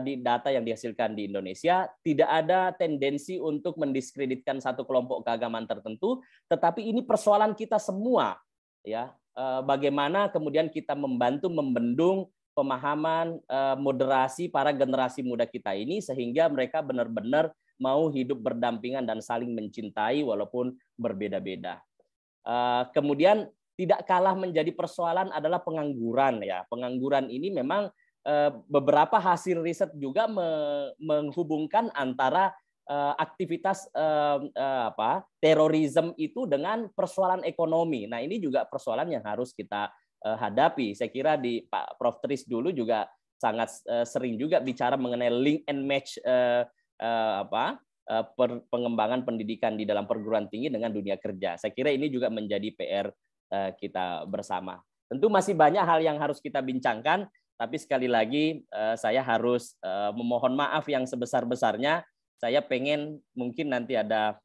di data yang dihasilkan di Indonesia, tidak ada tendensi untuk mendiskreditkan satu kelompok keagamaan tertentu, tetapi ini persoalan kita semua, ya. Bagaimana kemudian kita membantu membendung pemahaman moderasi para generasi muda kita ini sehingga mereka benar-benar mau hidup berdampingan dan saling mencintai walaupun berbeda-beda. Kemudian tidak kalah menjadi persoalan adalah pengangguran ya. Pengangguran ini memang beberapa hasil riset juga menghubungkan antara aktivitas terorisme itu dengan persoalan ekonomi. Nah, ini juga persoalan yang harus kita hadapi. Saya kira di Pak Prof Tris dulu juga sangat sering juga bicara mengenai link and match pengembangan pendidikan di dalam perguruan tinggi dengan dunia kerja. Saya kira ini juga menjadi PR kita bersama. Tentu masih banyak hal yang harus kita bincangkan, tapi sekali lagi saya harus memohon maaf yang sebesar-besarnya. Saya pengen mungkin nanti ada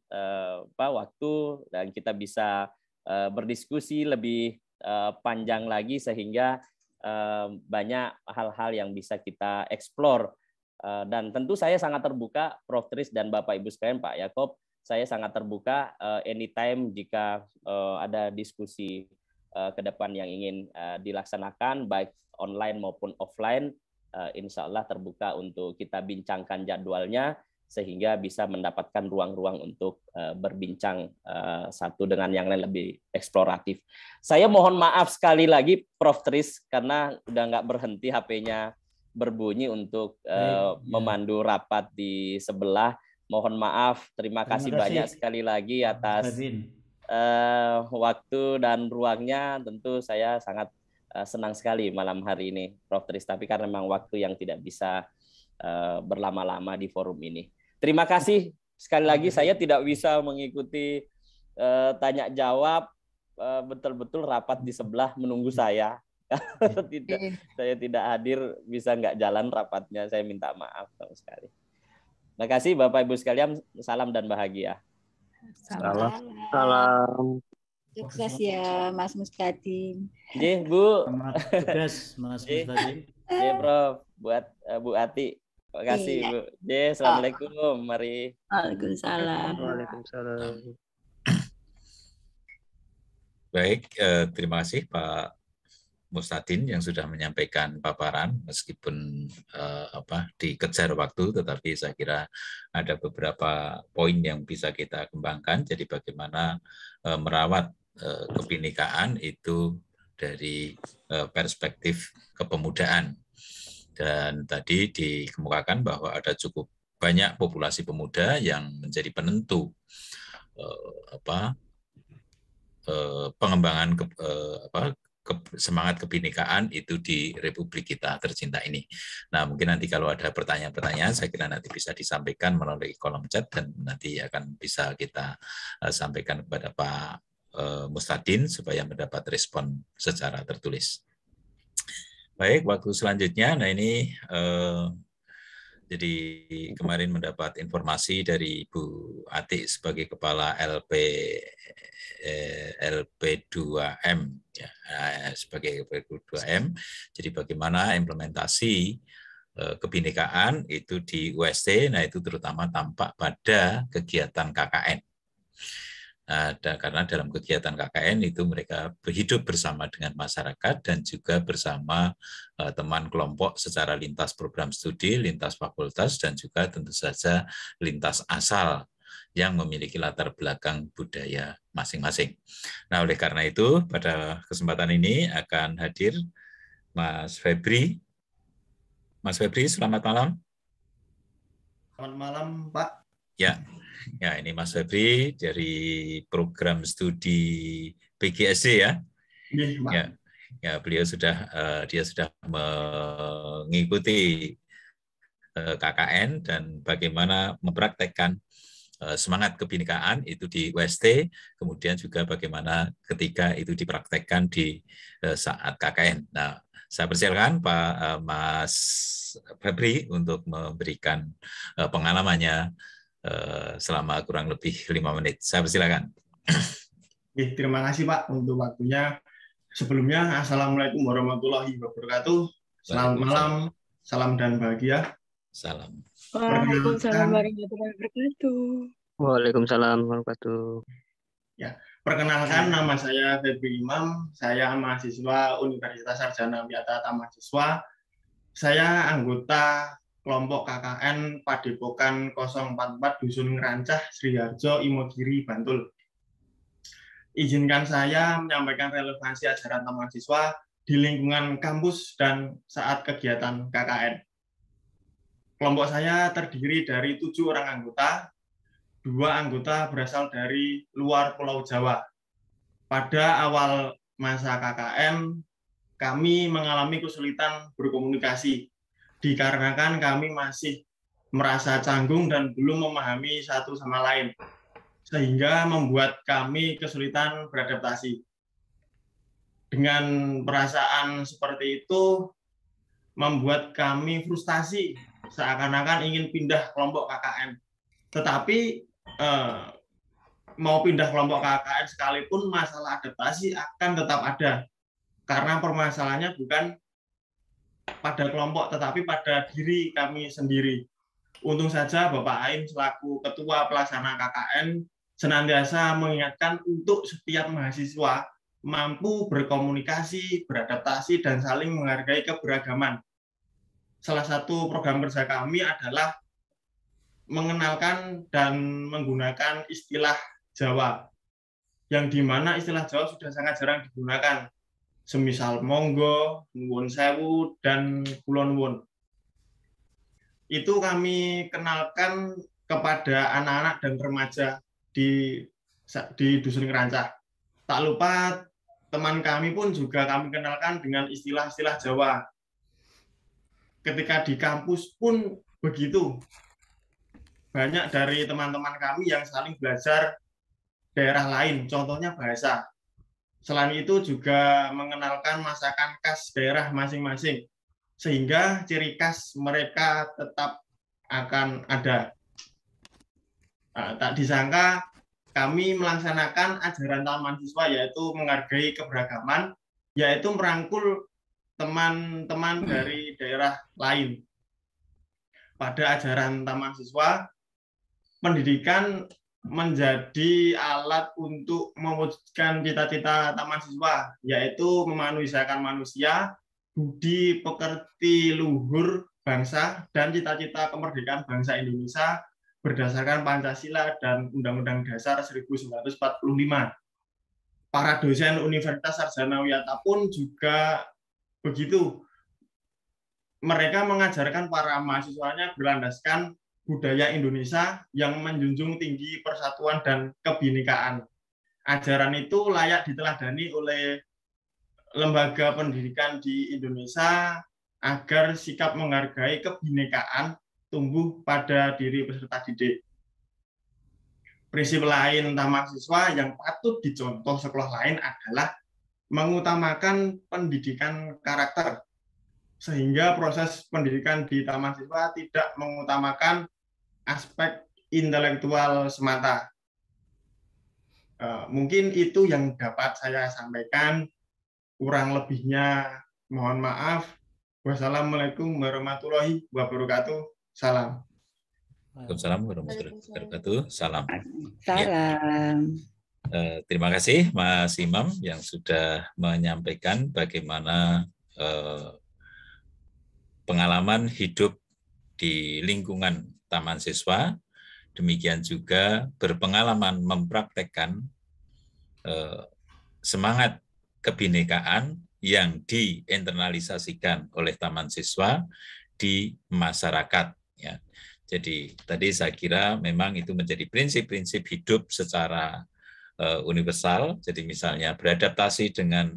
waktu dan kita bisa berdiskusi lebih panjang lagi sehingga banyak hal-hal yang bisa kita eksplor. Dan tentu saya sangat terbuka, Prof Tris dan Bapak Ibu sekalian, Pak Yakob, saya sangat terbuka anytime jika ada diskusi ke depan yang ingin dilaksanakan, baik online maupun offline, insya Allah terbuka untuk kita bincangkan jadwalnya. sehingga bisa mendapatkan ruang-ruang untuk berbincang satu dengan yang lain lebih eksploratif. Saya mohon maaf sekali lagi Prof. Tris, karena udah nggak berhenti HP-nya berbunyi untuk memandu rapat di sebelah. Mohon maaf, terima kasih banyak sekali lagi atas waktu dan ruangnya. Tentu saya sangat senang sekali malam hari ini, Prof. Tris, tapi karena memang waktu yang tidak bisa berlama-lama di forum ini. Terima kasih sekali lagi. Saya tidak bisa mengikuti tanya jawab, betul-betul rapat di sebelah menunggu saya. Saya tidak hadir, bisa nggak jalan rapatnya. Saya minta maaf sekali. Terima kasih Bapak Ibu sekalian. Salam dan bahagia. Salam. Sukses ya Mas Mustadin. J, Bu. Sukses Mas Mustadin. J, Prof. Buat Bu Ati. Terima kasih, Bu. J, assalamualaikum. Mari. Waalaikumsalam. Waalaikumsalam. Baik, terima kasih Pak Mustadin yang sudah menyampaikan paparan, meskipun dikejar waktu, tetapi saya kira ada beberapa poin yang bisa kita kembangkan. Jadi bagaimana merawat kebinekaan itu dari perspektif kepemudaan. Dan tadi dikemukakan bahwa ada cukup banyak populasi pemuda yang menjadi penentu pengembangan semangat kebinekaan itu di Republik kita tercinta ini. Nah, mungkin nanti kalau ada pertanyaan-pertanyaan, saya kira nanti bisa disampaikan melalui kolom chat dan nanti akan bisa kita sampaikan kepada Pak Mustadin supaya mendapat respon secara tertulis. Baik, waktu selanjutnya, nah ini jadi kemarin mendapat informasi dari Bu Ati sebagai Kepala LP2M, ya, sebagai LP2M. Jadi bagaimana implementasi kebinekaan itu di UST, nah itu terutama tampak pada kegiatan KKN. Karena dalam kegiatan KKN itu mereka hidup bersama dengan masyarakat dan juga bersama teman kelompok secara lintas program studi, lintas fakultas, dan juga tentu saja lintas asal yang memiliki latar belakang budaya masing-masing. Nah, oleh karena itu pada kesempatan ini akan hadir Mas Febri. Mas Febri, selamat malam. Selamat malam, Pak. Ya, ini Mas Febri dari program studi PGSD ya. Ya, beliau dia sudah mengikuti KKN dan bagaimana mempraktekkan semangat kebinekaan itu di UST, kemudian juga bagaimana ketika itu dipraktekkan di saat KKN. Nah, saya persilakan Pak Mas Febri untuk memberikan pengalamannya selama kurang lebih 5 menit. Saya persilakan. Terima kasih Pak untuk waktunya. Sebelumnya, Assalamualaikum warahmatullahi wabarakatuh. Selamat malam, salam dan bahagia. Salam. Waalaikumsalam warahmatullahi wabarakatuh. Waalaikumsalam warahmatullahi wabarakatuh. Ya, perkenalkan nama saya Febri Imam. Saya mahasiswa Universitas Sarjana Wiyata Mahasiswa. Saya anggota kelompok KKN Padepokan 044 Dusun Ngerancah, Sriharjo, Imogiri, Bantul. Izinkan saya menyampaikan relevansi ajaran mahasiswa di lingkungan kampus dan saat kegiatan KKN. Kelompok saya terdiri dari 7 orang anggota, 2 anggota berasal dari luar Pulau Jawa. Pada awal masa KKN, kami mengalami kesulitan berkomunikasi, dikarenakan kami masih merasa canggung dan belum memahami satu sama lain, sehingga membuat kami kesulitan beradaptasi. Dengan perasaan seperti itu, membuat kami frustasi, seakan-akan ingin pindah kelompok KKN. Tetapi mau pindah kelompok KKN sekalipun, masalah adaptasi akan tetap ada, karena permasalahannya bukan pada kelompok, tetapi pada diri kami sendiri. Untung saja Bapak Aim selaku Ketua Pelaksana KKN senantiasa mengingatkan untuk setiap mahasiswa mampu berkomunikasi, beradaptasi, dan saling menghargai keberagaman. Salah satu program kerja kami adalah mengenalkan dan menggunakan istilah Jawa, yang dimana istilah Jawa sudah sangat jarang digunakan, semisal monggo, nuwun sewu, dan kulon nuwun. Itu kami kenalkan kepada anak-anak dan remaja di Dusun Ngerancah. Tak lupa teman kami pun juga kami kenalkan dengan istilah-istilah Jawa. Ketika di kampus pun begitu. Banyak dari teman-teman kami yang saling belajar daerah lain, contohnya bahasa. Selain itu juga mengenalkan masakan khas daerah masing-masing, sehingga ciri khas mereka tetap akan ada. Tak disangka kami melaksanakan ajaran taman siswa, yaitu menghargai keberagaman, yaitu merangkul teman-teman dari daerah lain. Pada ajaran taman siswa, pendidikan menjadi alat untuk mewujudkan cita-cita taman siswa, yaitu memanusiakan manusia, budi pekerti luhur bangsa, dan cita-cita kemerdekaan bangsa Indonesia berdasarkan Pancasila dan Undang-Undang Dasar 1945. Para dosen Universitas Sarjana Wiyata pun juga begitu. Mereka mengajarkan para mahasiswanya berlandaskan budaya Indonesia yang menjunjung tinggi persatuan dan kebinekaan. Ajaran itu layak diteladani oleh lembaga pendidikan di Indonesia agar sikap menghargai kebinekaan tumbuh pada diri peserta didik. Prinsip lain taman siswa yang patut dicontoh sekolah lain adalah mengutamakan pendidikan karakter, sehingga proses pendidikan di taman siswa tidak mengutamakan aspek intelektual semata. Mungkin itu yang dapat saya sampaikan. Kurang lebihnya mohon maaf. Wassalamualaikum warahmatullahi wabarakatuh. Salam. Waalaikumsalam warahmatullahi wabarakatuh. Salam. Salam. Terima kasih Mas Imam yang sudah menyampaikan bagaimana pengalaman hidup di lingkungan taman siswa, demikian juga berpengalaman mempraktekkan semangat kebinekaan yang diinternalisasikan oleh taman siswa di masyarakat. Ya. Jadi tadi saya kira memang itu menjadi prinsip-prinsip hidup secara universal. Jadi misalnya beradaptasi dengan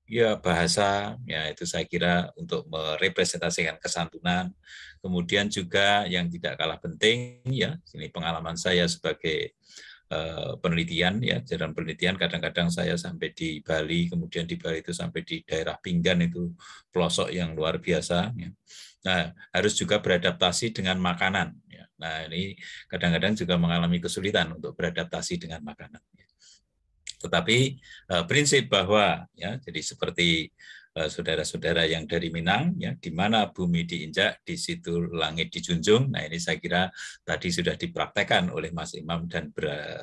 ya bahasa, ya itu saya kira untuk merepresentasikan kesantunan. Kemudian juga yang tidak kalah penting, ya ini pengalaman saya sebagai penelitian, ya jalan penelitian kadang-kadang saya sampai di Bali, kemudian di Bali itu sampai di daerah pinggan itu pelosok yang luar biasa. Ya. Nah harus juga beradaptasi dengan makanan. Ya. Nah ini kadang-kadang juga mengalami kesulitan untuk beradaptasi dengan makanan. Tetapi prinsip bahwa ya jadi seperti saudara-saudara yang dari Minang ya di mana bumi diinjak di situ langit dijunjung. Nah ini saya kira tadi sudah dipraktekkan oleh Mas Imam dan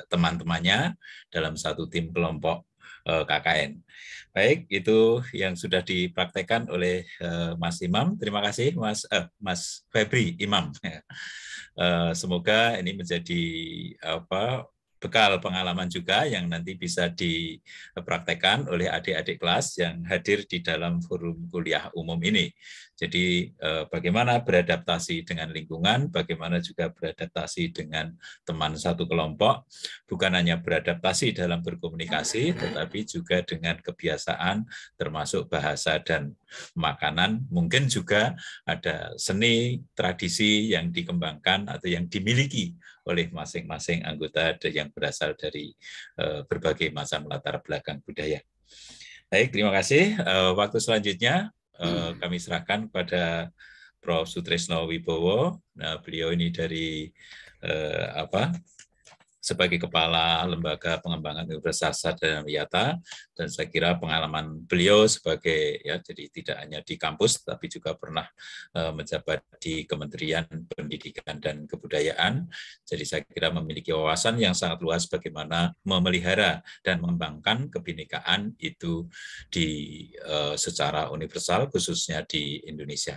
teman-temannya dalam satu tim kelompok KKN. Baik, itu yang sudah dipraktekkan oleh Mas Imam. Terima kasih Mas Febri Imam. Semoga ini menjadi bekal pengalaman juga yang nanti bisa dipraktekkan oleh adik-adik kelas yang hadir di dalam forum kuliah umum ini. Jadi bagaimana beradaptasi dengan lingkungan, bagaimana juga beradaptasi dengan teman satu kelompok, bukan hanya beradaptasi dalam berkomunikasi, tetapi juga dengan kebiasaan termasuk bahasa dan makanan. Mungkin juga ada seni, tradisi yang dikembangkan atau yang dimiliki oleh masing-masing anggota yang berasal dari berbagai macam latar belakang budaya. Baik, terima kasih. Waktu selanjutnya kami serahkan kepada Prof. Sutrisno Wibowo. Nah, beliau ini dari sebagai kepala Lembaga Pengembangan Universitas Sarjana Wiyata, dan saya kira pengalaman beliau sebagai jadi tidak hanya di kampus tapi juga pernah menjabat di Kementerian Pendidikan dan Kebudayaan. Jadi saya kira memiliki wawasan yang sangat luas bagaimana memelihara dan mengembangkan kebinekaan itu secara universal khususnya di Indonesia.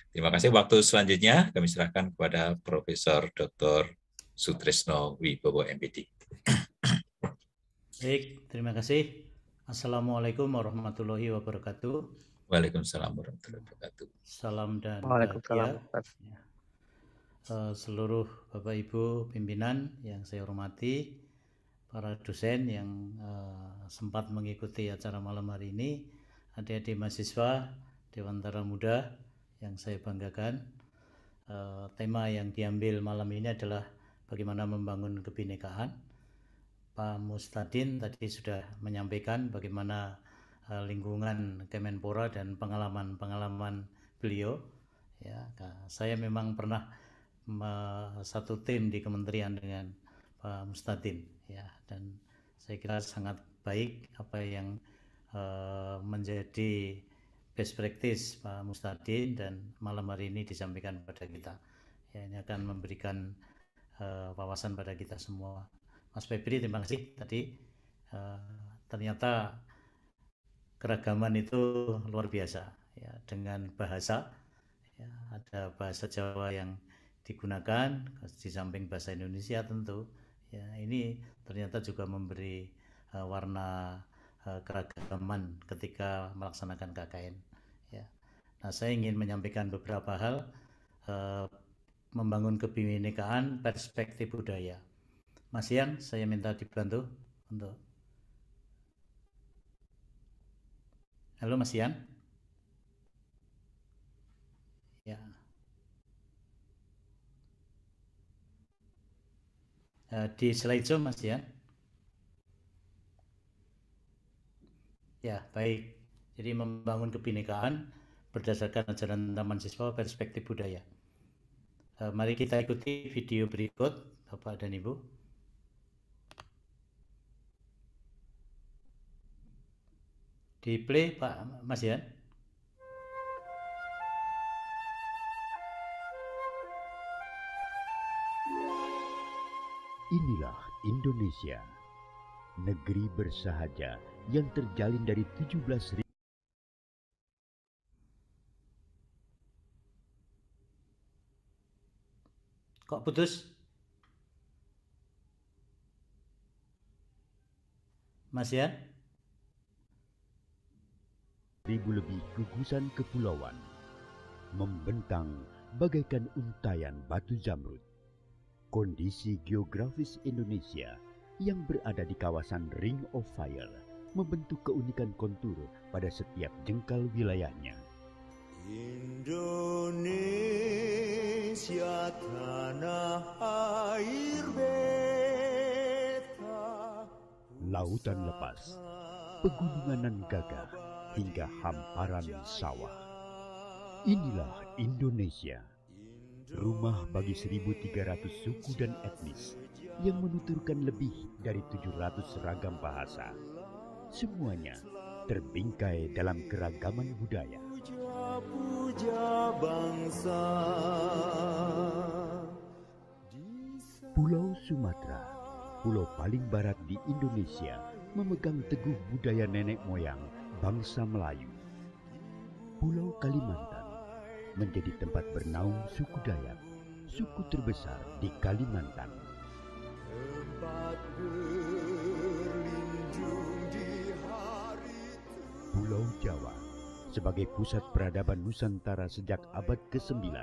Terima kasih. Waktu selanjutnya kami serahkan kepada Profesor Dr. Sutrisno Wibowo MPD. Baik, terima kasih. Assalamualaikum warahmatullahi wabarakatuh. Waalaikumsalam warahmatullahi wabarakatuh. Salam dan Waalaikumsalam. bahagia. Seluruh Bapak Ibu pimpinan yang saya hormati, para dosen yang sempat mengikuti acara malam hari ini, adik-adik mahasiswa, Dewantara Muda yang saya banggakan. Tema yang diambil malam ini adalah bagaimana membangun kebinekaan. Pak Mustadin tadi sudah menyampaikan bagaimana lingkungan Kemenpora dan pengalaman-pengalaman beliau. Ya, saya memang pernah satu tim di kementerian dengan Pak Mustadin, ya, dan saya kira sangat baik apa yang menjadi best practice Pak Mustadin dan malam hari ini disampaikan pada kita. Ya, ini akan memberikan wawasan pada kita semua. Mas Febri, terima kasih tadi. Ternyata keragaman itu luar biasa, ya, dengan bahasa. Ya, ada bahasa Jawa yang digunakan di samping bahasa Indonesia tentu. Ya, ini ternyata juga memberi warna keragaman ketika melaksanakan KKN. Ya. Nah, saya ingin menyampaikan beberapa hal. Membangun kebinekaan perspektif budaya. Mas Ian, saya minta dibantu untuk. Halo Mas Ian. Ya. Di slideshow Mas Ian. Ya, baik. Jadi membangun kebinekaan berdasarkan ajaran Taman Siswa perspektif budaya. Mari kita ikuti video berikut, Bapak dan Ibu. Di play, Pak Mas Yan. Inilah Indonesia, negeri bersahaja yang terjalin dari 17.000. Kok putus? Mas ya? 1.000 lebih gugusan kepulauan membentang bagaikan untayan batu zamrud. Kondisi geografis Indonesia yang berada di kawasan Ring of Fire membentuk keunikan kontur pada setiap jengkal wilayahnya. Indonesia tanah air beta, lautan lepas, pegunungan nan gagah hingga hamparan sawah. Inilah Indonesia, rumah bagi 1.300 suku dan etnis yang menuturkan lebih dari 700 ragam bahasa. Semuanya terbingkai dalam keragaman budaya. Puja bangsa. Pulau Sumatera, pulau paling barat di Indonesia, memegang teguh budaya nenek moyang bangsa Melayu. Pulau Kalimantan menjadi tempat bernaung suku Dayak, suku terbesar di Kalimantan. Pulau Jawa sebagai pusat peradaban Nusantara sejak abad ke-9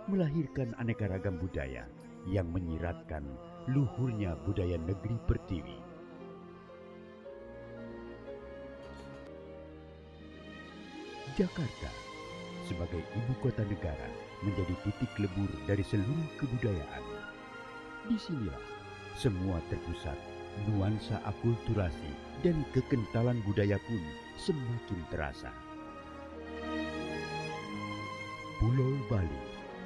melahirkan aneka ragam budaya yang menyiratkan luhurnya budaya negeri Pertiwi. Jakarta sebagai ibu kota negara menjadi titik lebur dari seluruh kebudayaan. Disinilah semua terpusat, nuansa akulturasi dan kekentalan budaya pun semakin terasa. Pulau Bali,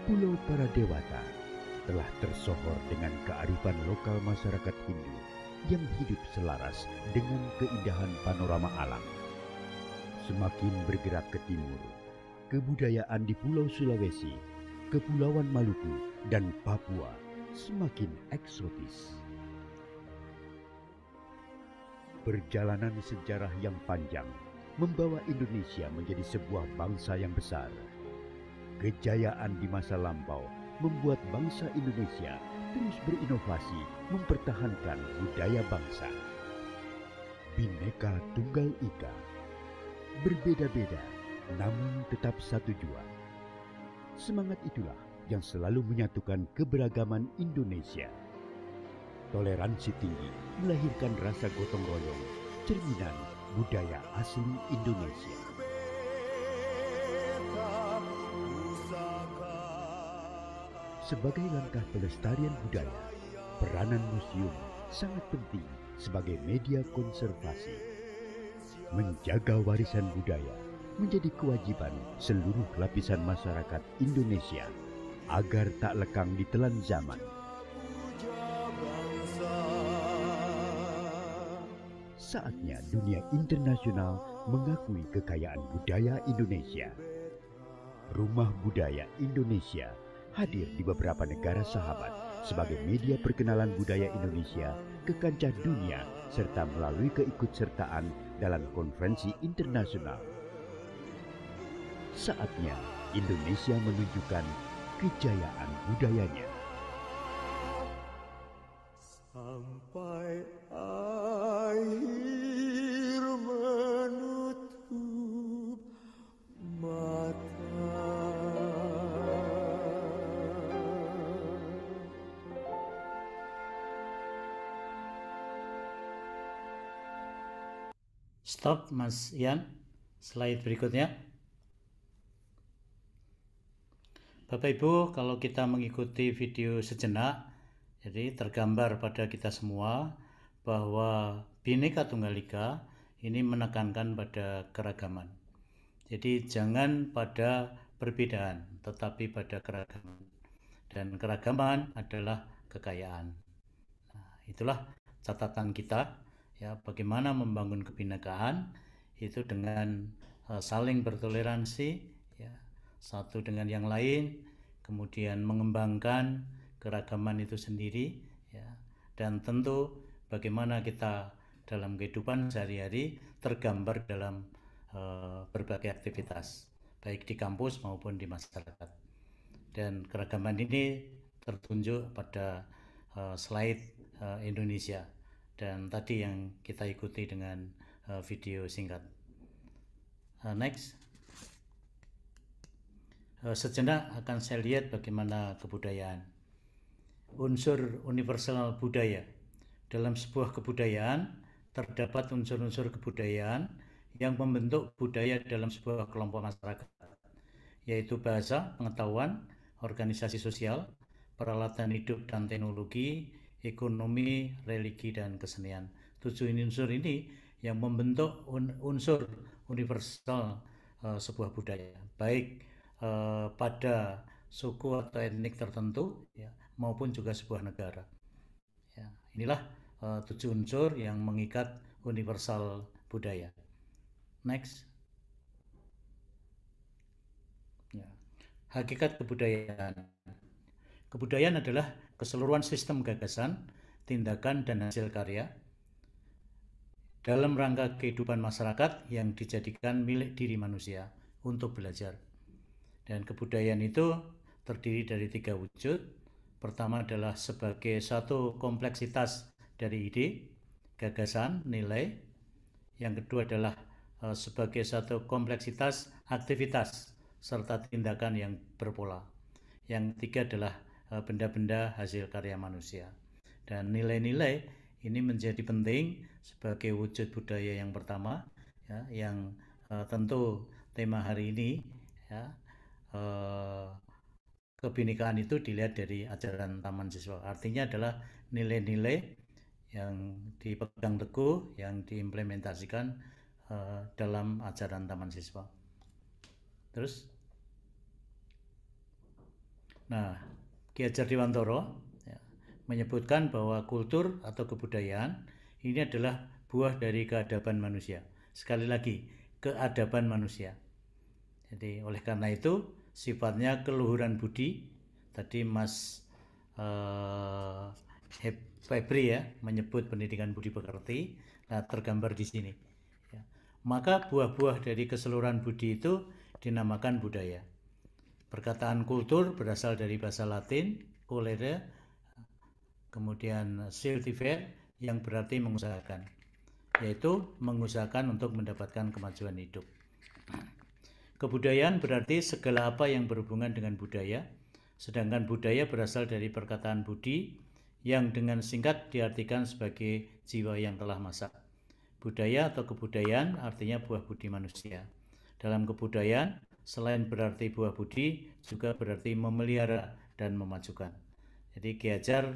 pulau para dewata, telah tersohor dengan kearifan lokal masyarakat Hindu yang hidup selaras dengan keindahan panorama alam. Semakin bergerak ke timur, kebudayaan di Pulau Sulawesi, Kepulauan Maluku, dan Papua semakin eksotis. Perjalanan sejarah yang panjang membawa Indonesia menjadi sebuah bangsa yang besar. Kejayaan di masa lampau membuat bangsa Indonesia terus berinovasi mempertahankan budaya bangsa. Bhinneka Tunggal Ika, berbeda-beda namun tetap satu jua. Semangat itulah yang selalu menyatukan keberagaman Indonesia. Toleransi tinggi melahirkan rasa gotong royong, cerminan budaya asli Indonesia. Sebagai langkah pelestarian budaya, peranan museum sangat penting sebagai media konservasi. Menjaga warisan budaya menjadi kewajiban seluruh lapisan masyarakat Indonesia agar tak lekang ditelan zaman. Saatnya dunia internasional mengakui kekayaan budaya Indonesia. Rumah Budaya Indonesia hadir di beberapa negara sahabat sebagai media perkenalan budaya Indonesia ke kancah dunia serta melalui keikutsertaan dalam konferensi internasional. Saatnya Indonesia menunjukkan kejayaan budayanya. Sampai akhir menutup mata. Stop, Mas Ian. Slide berikutnya. Bapak Ibu, kalau kita mengikuti video sejenak, jadi tergambar pada kita semua bahwa Bhinneka Tunggal Ika ini menekankan pada keragaman. Jadi jangan pada perbedaan, tetapi pada keragaman. Dan keragaman adalah kekayaan. Nah, itulah catatan kita, ya, bagaimana membangun kebinekaan itu dengan saling bertoleransi, ya, satu dengan yang lain, kemudian mengembangkan keragaman itu sendiri, ya, dan tentu bagaimana kita dalam kehidupan sehari-hari tergambar dalam berbagai aktivitas, baik di kampus maupun di masyarakat. Dan keragaman ini tertunjuk pada slide Indonesia, dan tadi yang kita ikuti dengan video singkat. Next. Sejenak akan saya lihat bagaimana kebudayaan. Unsur universal budaya. Dalam sebuah kebudayaan terdapat unsur-unsur kebudayaan yang membentuk budaya dalam sebuah kelompok masyarakat, yaitu bahasa, pengetahuan, organisasi sosial, peralatan hidup dan teknologi, ekonomi, religi, dan kesenian. 7 unsur ini yang membentuk unsur universal sebuah budaya, baik pada suku atau etnik tertentu, ya, maupun juga sebuah negara. Ya, inilah 7 unsur yang mengikat universal budaya. Next. Ya. Hakikat kebudayaan. Kebudayaan adalah keseluruhan sistem gagasan, tindakan, dan hasil karya dalam rangka kehidupan masyarakat yang dijadikan milik diri manusia untuk belajar. Dan kebudayaan itu terdiri dari 3 wujud. Pertama adalah sebagai satu kompleksitas dari ide, gagasan, nilai. Yang kedua adalah sebagai satu kompleksitas aktivitas serta tindakan yang berpola. Yang ketiga adalah benda-benda hasil karya manusia. Dan nilai-nilai ini menjadi penting sebagai wujud budaya yang pertama, ya, yang tentu tema hari ini, ya, kebinekaan itu dilihat dari ajaran Taman Siswa. Artinya adalah nilai-nilai yang dipegang teguh, yang diimplementasikan dalam ajaran Taman Siswa. Terus, nah, Ki Hajar Dewantara ya, menyebutkan bahwa kultur atau kebudayaan ini adalah buah dari keadaban manusia. Sekali lagi, keadaban manusia. Jadi oleh karena itu sifatnya keluhuran budi. Tadi Mas Febri ya menyebut pendidikan budi pekerti. Nah, tergambar di sini. Ya. Maka buah-buah dari keseluruhan budi itu dinamakan budaya. Perkataan kultur berasal dari bahasa Latin, culere, kemudian cultivare yang berarti mengusahakan, yaitu mengusahakan untuk mendapatkan kemajuan hidup. Kebudayaan berarti segala apa yang berhubungan dengan budaya, sedangkan budaya berasal dari perkataan budi yang dengan singkat diartikan sebagai jiwa yang telah masak. Budaya atau kebudayaan artinya buah budi manusia. Dalam kebudayaan, selain berarti buah budi, juga berarti memelihara dan memajukan. Jadi Ki Hajar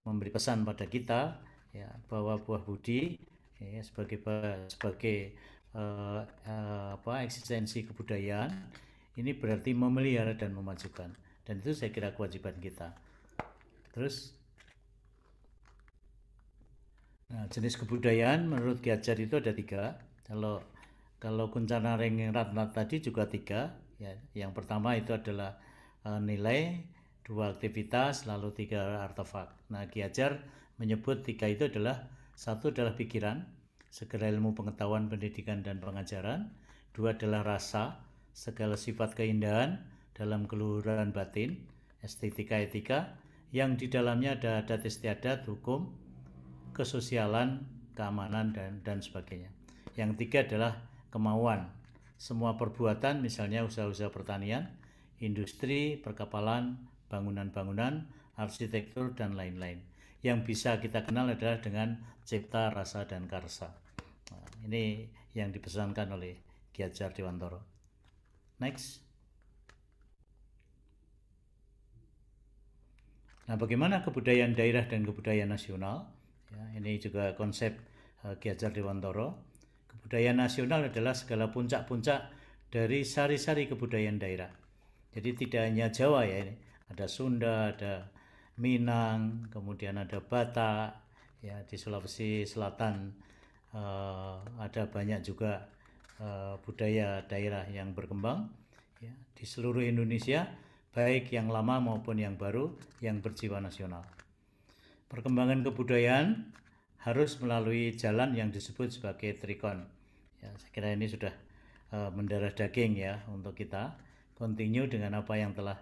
memberi pesan pada kita ya, bahwa buah budi ya, sebagai eksistensi kebudayaan ini berarti memelihara dan memajukan, dan itu saya kira kewajiban kita. Terus jenis kebudayaan menurut Ki Hajar itu ada 3. Kalau Kencana Ringratna tadi juga 3 ya. Yang pertama itu adalah nilai, 2 aktivitas, lalu 3 artefak. Nah, Ki Hajar menyebut 3 itu adalah 1 adalah pikiran, segala ilmu pengetahuan, pendidikan dan pengajaran. 2 adalah rasa, segala sifat keindahan dalam keluhuran batin, estetika etika yang di dalamnya ada adat istiadat, hukum, kesosialan, keamanan dan sebagainya. Yang 3 adalah kemauan. Semua perbuatan misalnya usaha-usaha pertanian, industri, perkapalan, bangunan-bangunan, arsitektur dan lain-lain. Yang bisa kita kenal adalah dengan cipta, rasa dan karsa. Nah, ini yang dipesankan oleh Ki Hajar Dewantara. Next. Nah, bagaimana kebudayaan daerah dan kebudayaan nasional? Ya, ini juga konsep Ki Hajar Dewantara. Kebudayaan nasional adalah segala puncak-puncak dari sari-sari kebudayaan daerah. Jadi tidak hanya Jawa ya, ini ada Sunda, ada Minang, kemudian ada Batak, ya di Sulawesi Selatan ada banyak juga budaya daerah yang berkembang ya, di seluruh Indonesia, baik yang lama maupun yang baru yang berjiwa nasional. Perkembangan kebudayaan harus melalui jalan yang disebut sebagai trikon. Ya, saya kira ini sudah mendarah daging ya untuk kita. Continue dengan apa yang telah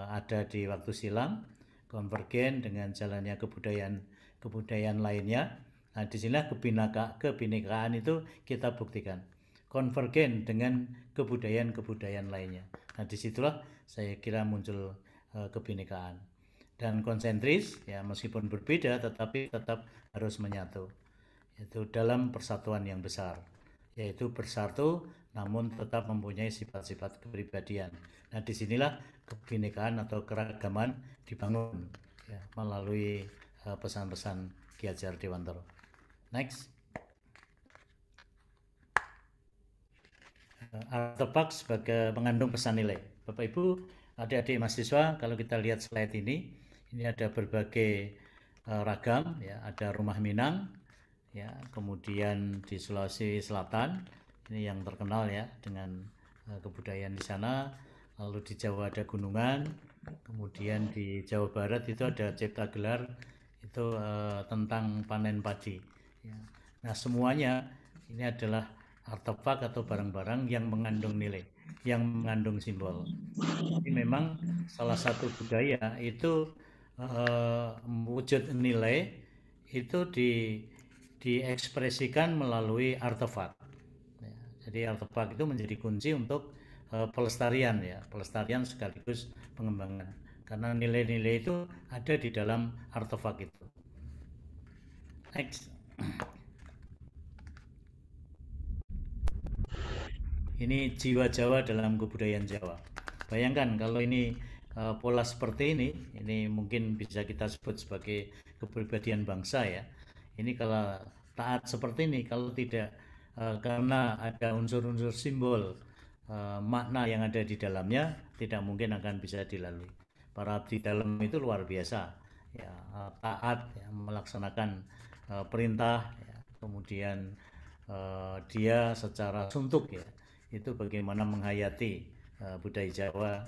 ada di waktu silam, konvergen dengan jalannya kebudayaan lainnya. Nah, disinilah kebinekaan itu kita buktikan. Konvergen dengan kebudayaan lainnya. Nah, disitulah saya kira muncul kebinekaan. Dan konsentris, ya meskipun berbeda tetapi tetap harus menyatu. Yaitu dalam persatuan yang besar. Yaitu bersatu namun tetap mempunyai sifat-sifat kepribadian. Nah, disinilah kebinekaan atau keragaman dibangun ya, melalui pesan-pesan Ki Hajar Dewantara. Next. Artefak sebagai mengandung pesan nilai. Bapak Ibu, adik-adik mahasiswa, kalau kita lihat slide ini ada berbagai ragam ya, ada rumah Minang ya, kemudian di Sulawesi Selatan ini yang terkenal ya dengan kebudayaan di sana. Lalu di Jawa ada gunungan, kemudian di Jawa Barat itu ada cipta gelar itu tentang panen padi ya. Nah, semuanya ini adalah artefak atau barang-barang yang mengandung nilai, yang mengandung simbol. Jadi memang salah satu budaya itu wujud nilai itu diekspresikan melalui artefak. Ya, jadi artefak itu menjadi kunci untuk pelestarian ya, pelestarian sekaligus pengembangan. Karena nilai-nilai itu ada di dalam artefak itu. Next. Ini jiwa Jawa dalam kebudayaan Jawa. Bayangkan kalau ini pola seperti ini mungkin bisa kita sebut sebagai kepribadian bangsa ya. Ini kalau taat seperti ini, kalau tidak karena ada unsur-unsur simbol makna yang ada di dalamnya, tidak mungkin akan bisa dilalui. para abdi dalam itu luar biasa, ya, taat, ya, melaksanakan perintah, ya, kemudian dia secara suntuk, ya, itu bagaimana menghayati budaya Jawa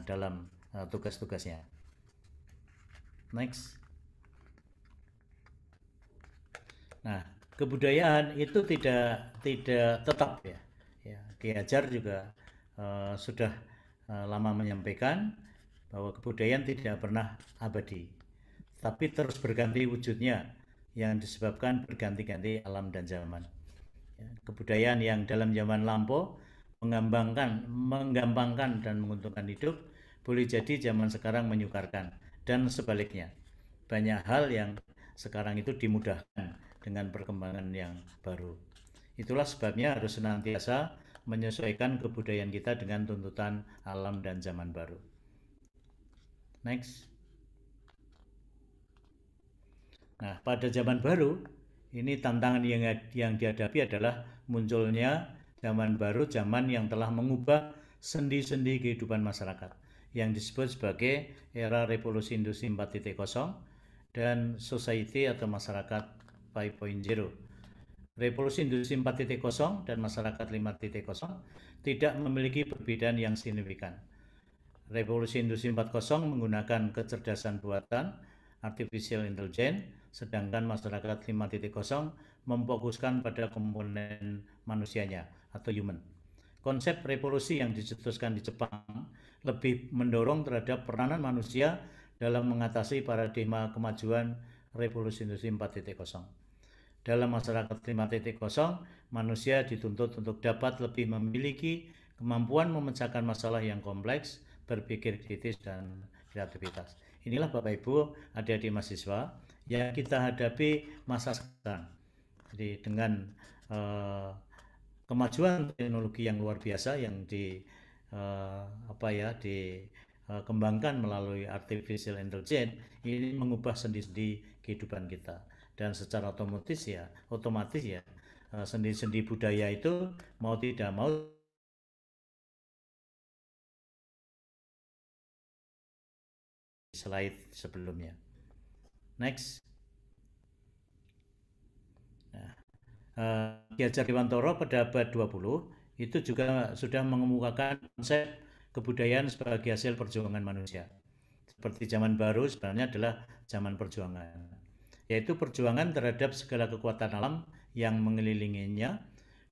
dalam tugas-tugasnya. Next. Nah, kebudayaan itu tidak tetap, ya. Ki Hajar juga sudah lama menyampaikan bahwa kebudayaan tidak pernah abadi, tapi terus berganti wujudnya yang disebabkan berganti-ganti alam dan zaman. Kebudayaan yang dalam zaman lampau menggampangkan dan menguntungkan hidup, boleh jadi zaman sekarang menyukarkan, dan sebaliknya. Banyak hal yang sekarang itu dimudahkan dengan perkembangan yang baru. Itulah sebabnya harus senantiasa menyesuaikan kebudayaan kita dengan tuntutan alam dan zaman baru. Next. Nah, pada zaman baru, ini tantangan yang dihadapi adalah munculnya zaman baru, zaman yang telah mengubah sendi-sendi kehidupan masyarakat, yang disebut sebagai era revolusi industri 4.0 dan society atau masyarakat 5.0. Revolusi industri 4.0 dan masyarakat 5.0 tidak memiliki perbedaan yang signifikan. Revolusi industri 4.0 menggunakan kecerdasan buatan, artificial intelligence, sedangkan masyarakat 5.0 memfokuskan pada komponen manusianya atau human. Konsep revolusi yang dicetuskan di Jepang lebih mendorong terhadap peranan manusia dalam mengatasi paradigma kemajuan revolusi industri 4.0. Dalam masyarakat 5.0, manusia dituntut untuk dapat lebih memiliki kemampuan memecahkan masalah yang kompleks, berpikir kritis, dan kreativitas. Inilah Bapak Ibu, adik-adik mahasiswa yang kita hadapi masa sekarang. Jadi dengan kemajuan teknologi yang luar biasa yang dikembangkan melalui artificial intelligence, ini mengubah sendi-sendi kehidupan kita. Dan secara otomatis ya sendi-sendi budaya itu mau tidak mau slide sebelumnya. Next. Ki Hajar Dewantara pada abad 20 itu juga sudah mengemukakan konsep kebudayaan sebagai hasil perjuangan manusia. Seperti zaman baru sebenarnya adalah zaman perjuangan, yaitu perjuangan terhadap segala kekuatan alam yang mengelilinginya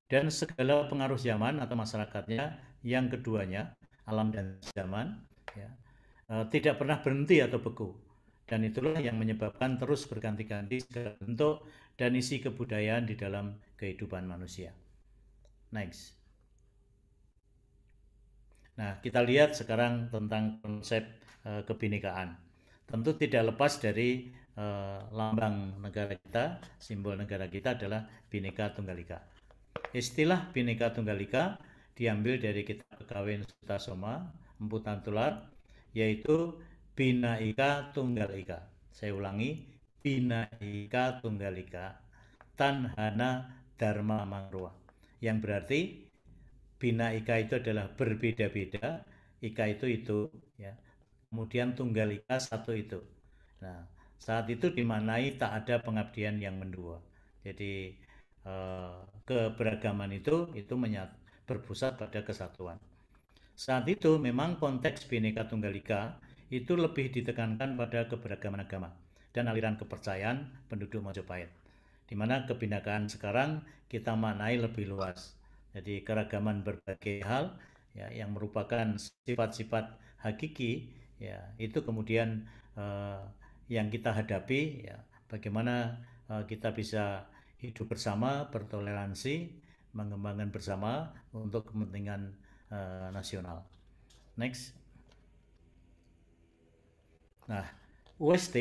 dan segala pengaruh zaman atau masyarakatnya yang keduanya, alam dan zaman, ya, tidak pernah berhenti atau beku. Dan itulah yang menyebabkan terus berganti-ganti segala bentuk dan isi kebudayaan di dalam kehidupan manusia. Next. Nah, kita lihat sekarang tentang konsep kebinekaan. Tentu tidak lepas dari lambang negara kita, simbol negara kita adalah Bhinneka Tunggal Ika. Istilah Bhinneka Tunggal Ika diambil dari kitab Kekawin Sutasoma Empu Tantular, yaitu Bina Ika Tunggal Ika. Saya ulangi, Bina Ika Tunggal Ika, Tanhana Dharma Mangruwa. Yang berarti Bina Ika itu adalah berbeda-beda, Ika itu, ya. Kemudian Tunggal Ika satu itu. Nah, saat itu dimaknai tak ada pengabdian yang mendua. Jadi keberagaman itu berpusat pada kesatuan. Saat itu memang konteks Bhinneka Tunggal Ika itu lebih ditekankan pada keberagaman agama dan aliran kepercayaan penduduk Majapahit, di mana kebinekaan sekarang kita maknai lebih luas. Jadi keragaman berbagai hal, ya, yang merupakan sifat-sifat hakiki, ya, itu kemudian yang kita hadapi, ya, bagaimana kita bisa hidup bersama, bertoleransi, mengembangkan bersama untuk kepentingan nasional. Next. Nah, UST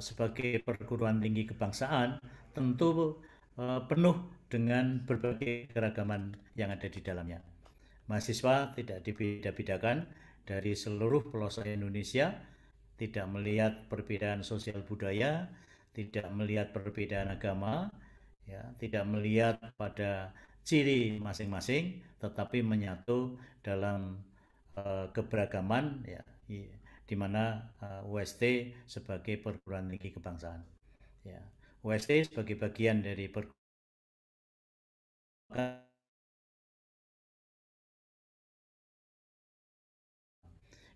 sebagai perguruan tinggi kebangsaan tentu penuh dengan berbagai keragaman yang ada di dalamnya. Mahasiswa tidak dibeda-bedakan dari seluruh pelosok Indonesia, tidak melihat perbedaan sosial budaya, tidak melihat perbedaan agama, ya, tidak melihat pada ciri masing-masing, tetapi menyatu dalam keberagaman, ya, di mana UST sebagai perguruan tinggi kebangsaan. Ya, UST sebagai bagian dari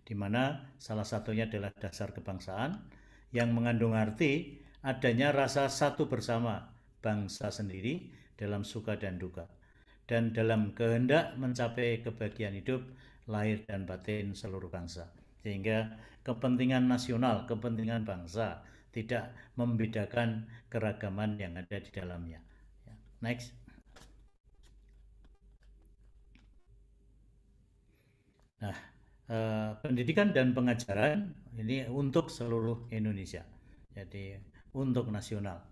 di mana salah satunya adalah dasar kebangsaan yang mengandung arti adanya rasa satu bersama bangsa sendiri dalam suka dan duka, dan dalam kehendak mencapai kebahagiaan hidup lahir dan batin seluruh bangsa, sehingga kepentingan nasional, kepentingan bangsa tidak membedakan keragaman yang ada di dalamnya. Next. Nah, pendidikan dan pengajaran ini untuk seluruh Indonesia, jadi untuk nasional.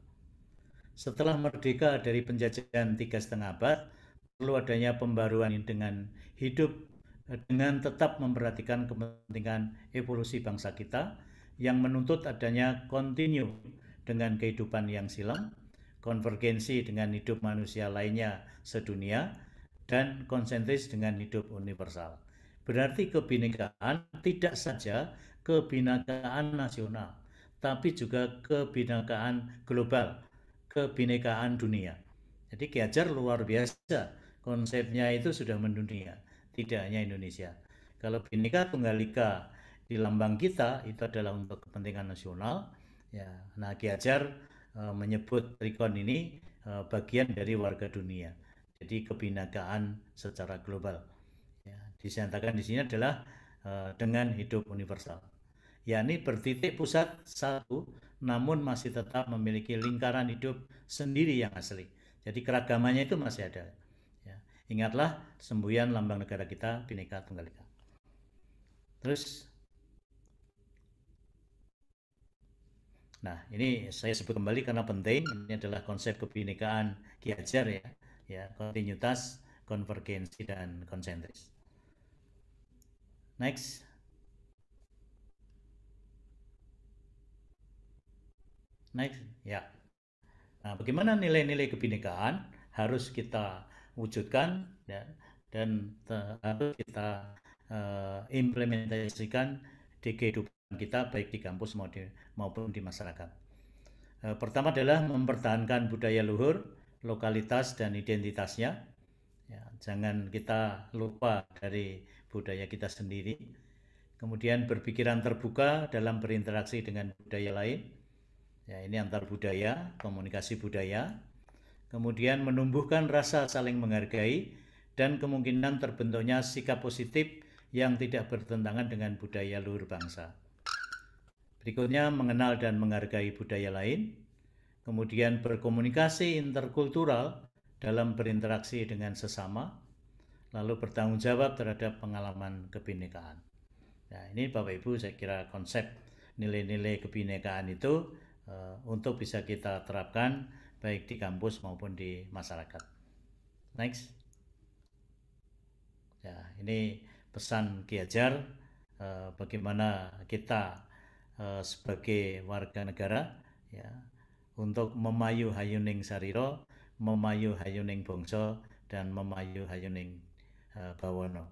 Setelah merdeka dari penjajahan 3,5 abad, perlu adanya pembaruan dengan hidup dengan tetap memperhatikan kepentingan evolusi bangsa kita yang menuntut adanya kontinu dengan kehidupan yang silam, konvergensi dengan hidup manusia lainnya sedunia, dan konsentris dengan hidup universal. Berarti kebinekaan tidak saja kebinekaan nasional, tapi juga kebinekaan global, kebinekaan dunia. Jadi Ki Hajar luar biasa, konsepnya itu sudah mendunia, tidak hanya Indonesia. Kalau Bhinneka Tunggal Ika di lambang kita itu adalah untuk kepentingan nasional. Ya, nah Ki Hajar menyebut Trikon ini bagian dari warga dunia. Jadi kebinekaan secara global. Ya, dinyatakan di sini adalah dengan hidup universal. Yakni bertitik pusat satu, namun masih tetap memiliki lingkaran hidup sendiri yang asli. Jadi keragamannya itu masih ada. Ya, ingatlah semboyan lambang negara kita Bhinneka Tunggal Ika. Terus, nah ini saya sebut kembali karena penting. Ini adalah konsep kebinekaan Ki Hajar ya, kontinuitas, konvergensi dan konsentris. Next. Next, ya. Nah, bagaimana nilai-nilai kebinekaan harus kita wujudkan ya, dan harus kita implementasikan di kehidupan kita baik di kampus maupun di masyarakat. Pertama adalah mempertahankan budaya luhur, lokalitas dan identitasnya. Ya, jangan kita lupa dari budaya kita sendiri. Kemudian berpikiran terbuka dalam berinteraksi dengan budaya lain. Ya, ini antar budaya, komunikasi budaya. Kemudian menumbuhkan rasa saling menghargai dan kemungkinan terbentuknya sikap positif yang tidak bertentangan dengan budaya luhur bangsa. Berikutnya mengenal dan menghargai budaya lain. Kemudian berkomunikasi interkultural dalam berinteraksi dengan sesama. Lalu bertanggung jawab terhadap pengalaman kebinekaan. Nah, ini Bapak Ibu saya kira konsep nilai-nilai kebinekaan itu untuk bisa kita terapkan baik di kampus maupun di masyarakat. Next. Ya, ini pesan Ki Hajar bagaimana kita sebagai warga negara ya untuk memayu hayuning sariro, memayu hayuning bangsa dan memayu hayuning bawana.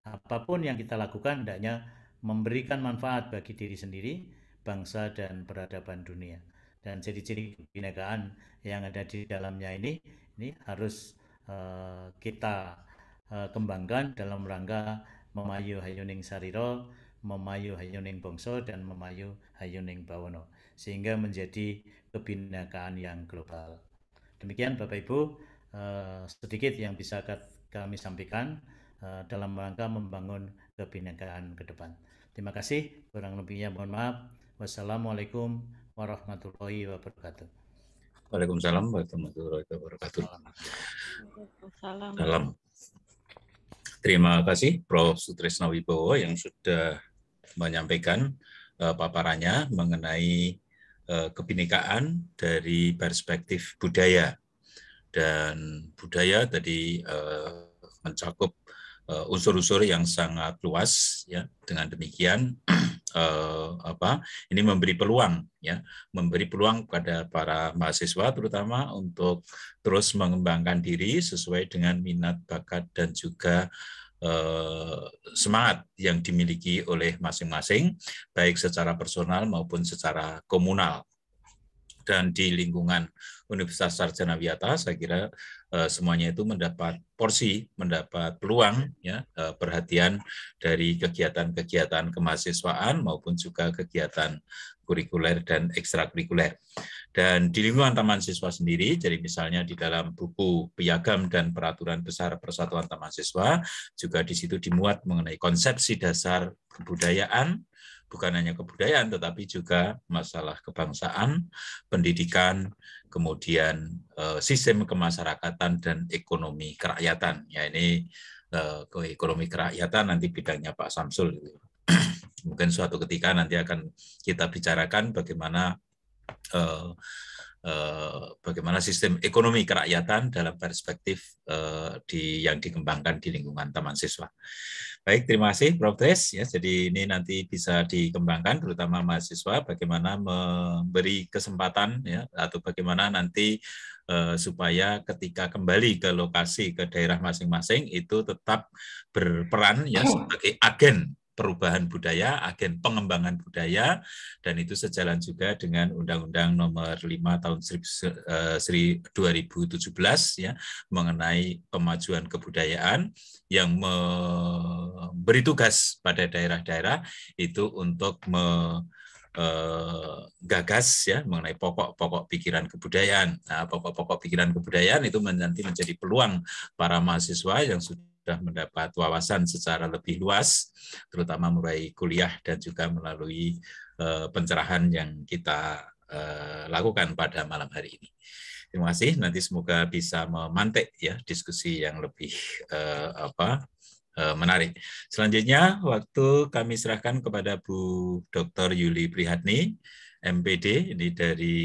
Apapun yang kita lakukan hendaknya memberikan manfaat bagi diri sendiri, bangsa dan peradaban dunia. Dan ciri-ciri kebinekaan yang ada di dalamnya ini harus kita kembangkan dalam rangka memayu hayuning sariro, memayu hayuning bangsa dan memayu hayuning bawana, sehingga menjadi kebinekaan yang global. Demikian Bapak Ibu sedikit yang bisa kami sampaikan dalam rangka membangun kebinekaan ke depan. Terima kasih, kurang lebihnya mohon maaf. Wassalamualaikum warahmatullahi wabarakatuh. Waalaikumsalam warahmatullahi wabarakatuh. Salam. Terima kasih Prof. Sutrisno Wibowo yang sudah menyampaikan paparannya mengenai kebinekaan dari perspektif budaya. Dan budaya tadi mencakup unsur-unsur yang sangat luas ya. Dengan demikian ini memberi peluang kepada para mahasiswa terutama untuk terus mengembangkan diri sesuai dengan minat, bakat dan juga semangat yang dimiliki oleh masing-masing, baik secara personal maupun secara komunal. Dan di lingkungan Universitas Sarjana Wiyata, saya kira semuanya itu mendapat porsi, mendapat peluang, ya, perhatian dari kegiatan-kegiatan kemahasiswaan maupun juga kegiatan kurikuler dan ekstrakurikuler. Dan di lingkungan Taman Siswa sendiri, jadi misalnya di dalam buku Piagam dan Peraturan Besar Persatuan Taman Siswa, juga di situ dimuat mengenai konsepsi dasar kebudayaan, bukan hanya kebudayaan, tetapi juga masalah kebangsaan, pendidikan, kemudian sistem kemasyarakatan dan ekonomi kerakyatan. Ya, ini ekonomi kerakyatan nanti bidangnya Pak Samsul. Mungkin suatu ketika nanti akan kita bicarakan bagaimana bagaimana sistem ekonomi kerakyatan dalam perspektif yang dikembangkan di lingkungan Taman Siswa. Baik, terima kasih Prof. Tris. Ya, jadi ini nanti bisa dikembangkan, terutama mahasiswa, bagaimana memberi kesempatan, ya, atau bagaimana nanti supaya ketika kembali ke lokasi, ke daerah masing-masing, itu tetap berperan, ya, sebagai agen perubahan budaya, agen pengembangan budaya, dan itu sejalan juga dengan Undang-Undang Nomor 5 Tahun 2017 ya, mengenai pemajuan kebudayaan yang memberi tugas pada daerah-daerah itu untuk gagas, ya, mengenai pokok-pokok pikiran kebudayaan. Nah, pokok-pokok pikiran kebudayaan itu nanti menjadi peluang para mahasiswa yang sudah mendapat wawasan secara lebih luas, terutama mulai kuliah dan juga melalui pencerahan yang kita lakukan pada malam hari ini. Terima kasih. Nanti semoga bisa memantik, ya, diskusi yang lebih menarik. Selanjutnya, waktu kami serahkan kepada Bu Dr. Yuli Prihatni, MPD, ini dari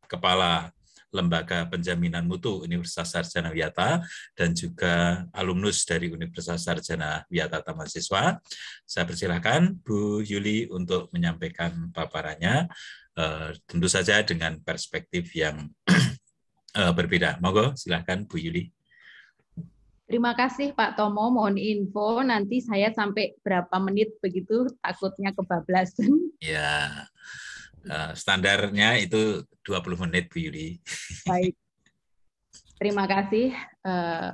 Kepala Lembaga Penjaminan Mutu Universitas Sarjana Wiyata dan juga alumnus dari Universitas Sarjana Wiyata Taman Siswa. Saya persilahkan Bu Yuli untuk menyampaikan paparannya, tentu saja dengan perspektif yang berbeda. Monggo, silahkan Bu Yuli. Terima kasih Pak Tomo, mohon info nanti saya sampai berapa menit begitu, takutnya kebablasan. Ya, standarnya itu 20 menit Bu Yuli. Baik, terima kasih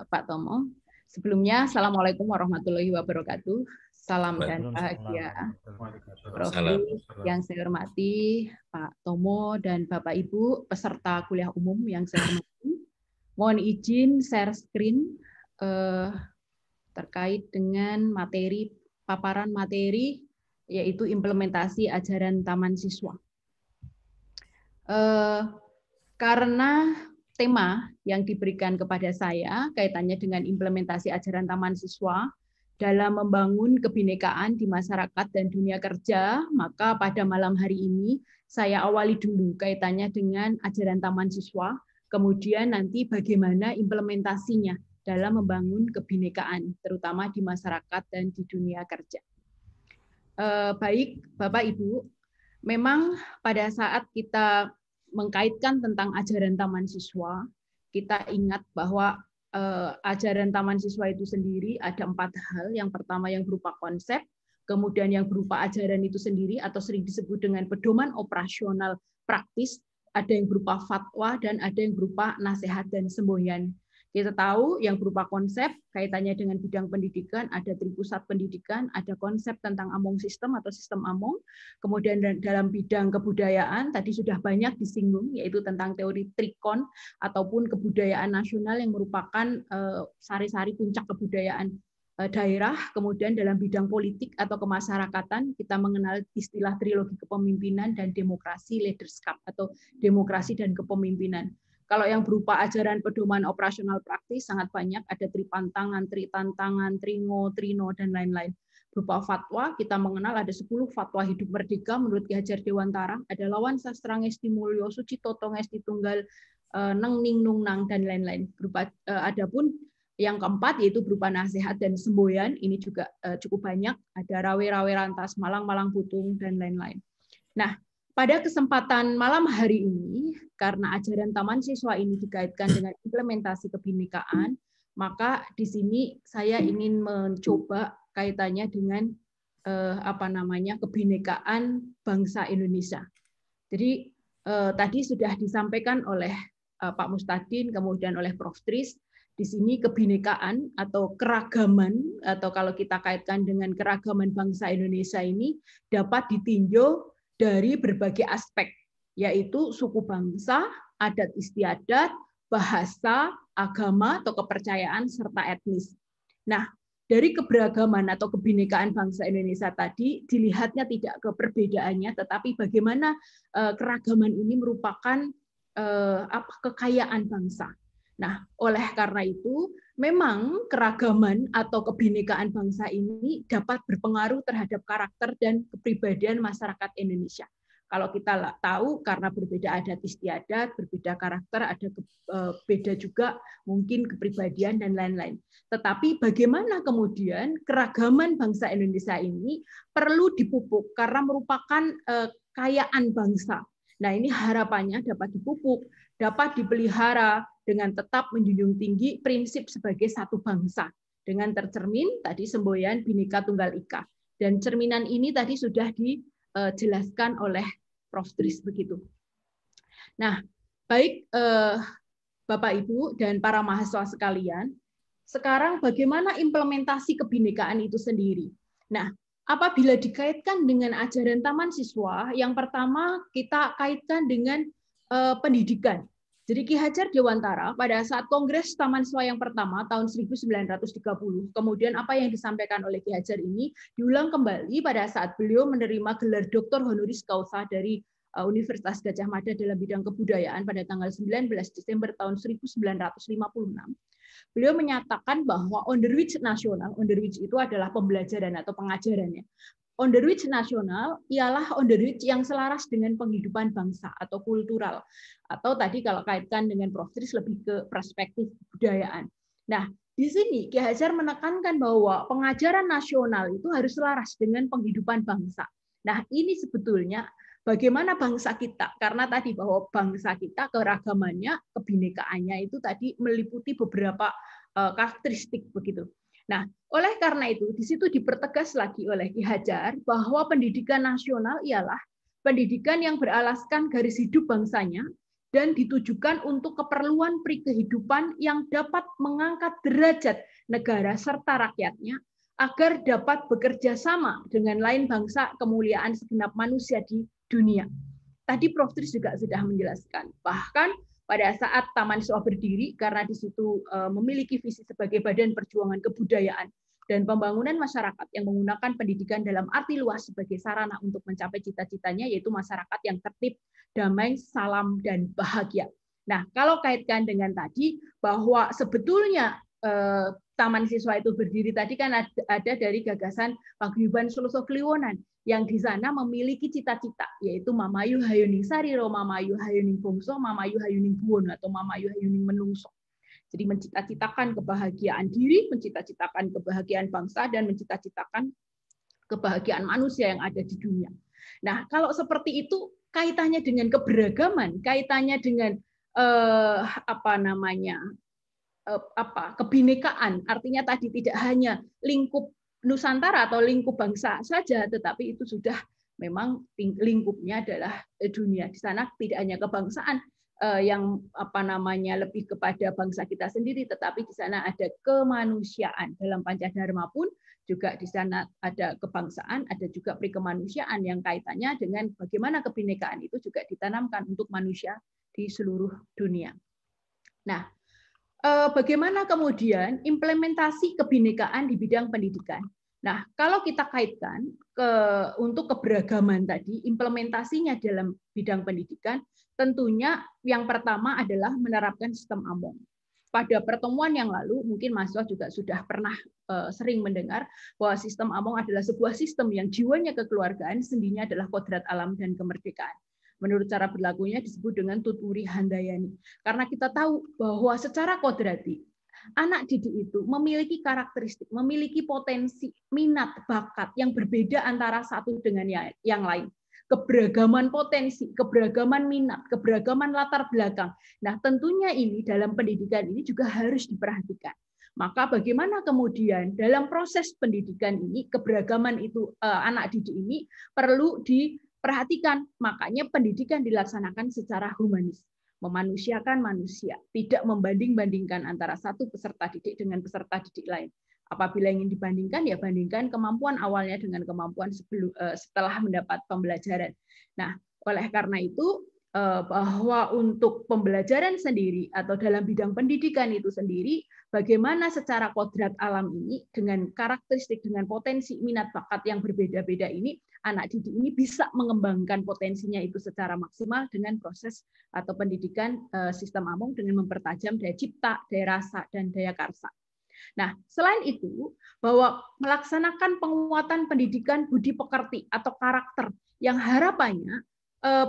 Pak Tomo. Sebelumnya, Assalamualaikum warahmatullahi wabarakatuh. Salam dan bahagia. Prof. yang saya hormati, Pak Tomo dan Bapak Ibu, peserta kuliah umum yang saya hormati. Mohon izin share screen terkait dengan materi, paparan materi, yaitu implementasi ajaran Taman Siswa. Karena tema yang diberikan kepada saya kaitannya dengan implementasi ajaran Taman Siswa dalam membangun kebinekaan di masyarakat dan dunia kerja, maka pada malam hari ini saya awali dulu kaitannya dengan ajaran Taman Siswa, kemudian nanti bagaimana implementasinya dalam membangun kebinekaan, terutama di masyarakat dan di dunia kerja. Baik, Bapak Ibu, memang pada saat kita mengkaitkan tentang ajaran Taman Siswa, kita ingat bahwa ajaran Taman Siswa itu sendiri ada 4 hal. Yang pertama yang berupa konsep, kemudian yang berupa ajaran itu sendiri atau sering disebut dengan pedoman operasional praktis, ada yang berupa fatwa, dan ada yang berupa nasihat dan semboyan. Kita tahu yang berupa konsep kaitannya dengan bidang pendidikan, ada Tripusat Pendidikan, ada konsep tentang Among System atau sistem Among. Kemudian dalam bidang kebudayaan tadi sudah banyak disinggung, yaitu tentang teori Trikon ataupun kebudayaan nasional yang merupakan sari-sari puncak kebudayaan daerah. Kemudian dalam bidang politik atau kemasyarakatan kita mengenal istilah trilogi kepemimpinan dan demokrasi leadership atau demokrasi dan kepemimpinan. Kalau yang berupa ajaran pedoman operasional praktis sangat banyak, ada tripantangan, tritantangan, tringo, trino, dan lain-lain. Berupa fatwa, kita mengenal ada 10 fatwa hidup merdeka menurut Ki Hajar Dewantara, ada lawan sastra ngesti mulyo, suci toto ngesti tunggal, neng ning nung nang, dan lain-lain. Berupa adapun yang keempat yaitu berupa nasihat dan semboyan, ini juga cukup banyak, ada rawe-rawe rantas, malang-malang putung, dan lain-lain. Nah, pada kesempatan malam hari ini, karena ajaran Taman Siswa ini dikaitkan dengan implementasi kebinekaan, Maka di sini saya ingin mencoba kaitannya dengan kebinekaan bangsa Indonesia. Jadi tadi sudah disampaikan oleh Pak Mustadin, kemudian oleh Prof. Tris, di sini kebinekaan atau keragaman, atau kalau kita kaitkan dengan keragaman bangsa Indonesia ini dapat ditinjau dari berbagai aspek, yaitu suku bangsa, adat istiadat, bahasa, agama atau kepercayaan, serta etnis. Nah, dari keberagaman atau kebinekaan bangsa Indonesia tadi, dilihatnya tidak ke perbedaannya, tetapi bagaimana keragaman ini merupakan kekayaan bangsa. Nah, oleh karena itu, memang keragaman atau kebinekaan bangsa ini dapat berpengaruh terhadap karakter dan kepribadian masyarakat Indonesia. Kalau kita tahu, karena berbeda adat istiadat, berbeda karakter, ada beda juga mungkin kepribadian dan lain-lain. Tetapi bagaimana kemudian keragaman bangsa Indonesia ini perlu dipupuk karena merupakan kekayaan bangsa. Nah, ini harapannya dapat dipupuk, dapat dipelihara dengan tetap menjunjung tinggi prinsip sebagai satu bangsa dengan tercermin tadi semboyan Bhinneka Tunggal Ika. Dan cerminan ini tadi sudah dijelaskan oleh Prof. Tris begitu. Nah, baik Bapak Ibu dan para mahasiswa sekalian, sekarang bagaimana implementasi kebinekaan itu sendiri? Nah, apabila dikaitkan dengan ajaran taman siswa, yang pertama kita kaitkan dengan pendidikan. Jadi Ki Hajar Dewantara pada saat Kongres Taman Siswa yang pertama tahun 1930, kemudian apa yang disampaikan oleh Ki Hajar ini diulang kembali pada saat beliau menerima gelar Doktor Honoris Causa dari Universitas Gadjah Mada dalam bidang kebudayaan pada tanggal 19 Desember tahun 1956. Beliau menyatakan bahwa Onderwits nasional, Onderwits itu adalah pembelajaran atau pengajarannya. Onderwits nasional ialah onderwits yang selaras dengan penghidupan bangsa atau kultural. Atau tadi kalau kaitkan dengan Prof. Tris lebih ke perspektif kebudayaan. Nah, di sini Ki Hajar menekankan bahwa pengajaran nasional itu harus selaras dengan penghidupan bangsa. Nah, ini sebetulnya bagaimana bangsa kita, karena tadi bahwa bangsa kita keragamannya, kebinekaannya itu tadi meliputi beberapa karakteristik begitu. Nah, oleh karena itu, di situ dipertegas lagi oleh Ki Hajar bahwa pendidikan nasional ialah pendidikan yang beralaskan garis hidup bangsanya dan ditujukan untuk keperluan kehidupan yang dapat mengangkat derajat negara serta rakyatnya agar dapat bekerja sama dengan lain bangsa kemuliaan segenap manusia di dunia. Tadi Prof. Tris juga sudah menjelaskan, bahkan pada saat Taman Siswa berdiri, karena di situ memiliki visi sebagai badan perjuangan kebudayaan dan pembangunan masyarakat yang menggunakan pendidikan dalam arti luas sebagai sarana untuk mencapai cita-citanya, yaitu masyarakat yang tertib, damai, salam, dan bahagia. Nah, kalau kaitkan dengan tadi, bahwa sebetulnya Taman Siswa itu berdiri tadi kan ada dari gagasan Paguyuban Suluso Kliwonan, yang di sana memiliki cita-cita, yaitu Mamayu Hayuning Sariro, Mamayu Hayuning Bongso, Mamayu Hayuning Buwono, atau Mamayu Hayuning Menungso. Jadi mencita-citakan kebahagiaan diri, mencita-citakan kebahagiaan bangsa, dan mencita-citakan kebahagiaan manusia yang ada di dunia. Nah, kalau seperti itu, kaitannya dengan keberagaman, kaitannya dengan kebinekaan, artinya tadi tidak hanya lingkup Nusantara atau lingkup bangsa saja, tetapi itu sudah memang lingkupnya adalah dunia. Di sana tidak hanya kebangsaan yang lebih kepada bangsa kita sendiri, tetapi di sana ada kemanusiaan. Dalam Pancadharma pun juga di sana ada kebangsaan, ada juga prikemanusiaan yang kaitannya dengan bagaimana kebinekaan itu juga ditanamkan untuk manusia di seluruh dunia. Nah, bagaimana kemudian implementasi kebinekaan di bidang pendidikan? Nah, kalau kita kaitkan untuk keberagaman tadi, implementasinya dalam bidang pendidikan, tentunya yang pertama adalah menerapkan sistem Among. Pada pertemuan yang lalu, mungkin mahasiswa juga sudah pernah sering mendengar bahwa sistem Among adalah sebuah sistem yang jiwanya kekeluargaan, sendinya adalah kodrat alam dan kemerdekaan. Menurut cara berlakunya disebut dengan tuturi handayani. Karena kita tahu bahwa secara kodrati, anak didik itu memiliki karakteristik, memiliki potensi, minat, bakat yang berbeda antara satu dengan yang lain. Keberagaman potensi, keberagaman minat, keberagaman latar belakang. Nah, tentunya ini dalam pendidikan ini juga harus diperhatikan. Maka bagaimana kemudian dalam proses pendidikan ini keberagaman itu anak didik ini perlu diperhatikan. Makanya pendidikan dilaksanakan secara humanis, memanusiakan manusia, tidak membanding-bandingkan antara satu peserta didik dengan peserta didik lain. Apabila ingin dibandingkan, ya bandingkan kemampuan awalnya dengan kemampuan setelah mendapat pembelajaran. Nah, oleh karena itu bahwa untuk pembelajaran sendiri atau dalam bidang pendidikan itu sendiri, bagaimana secara kodrat alam ini dengan karakteristik, dengan potensi minat bakat yang berbeda-beda ini, anak didik ini bisa mengembangkan potensinya itu secara maksimal dengan proses atau pendidikan sistem Amung dengan mempertajam daya cipta, daya rasa, dan daya karsa. Nah, selain itu, bahwa melaksanakan penguatan pendidikan budi pekerti atau karakter yang harapannya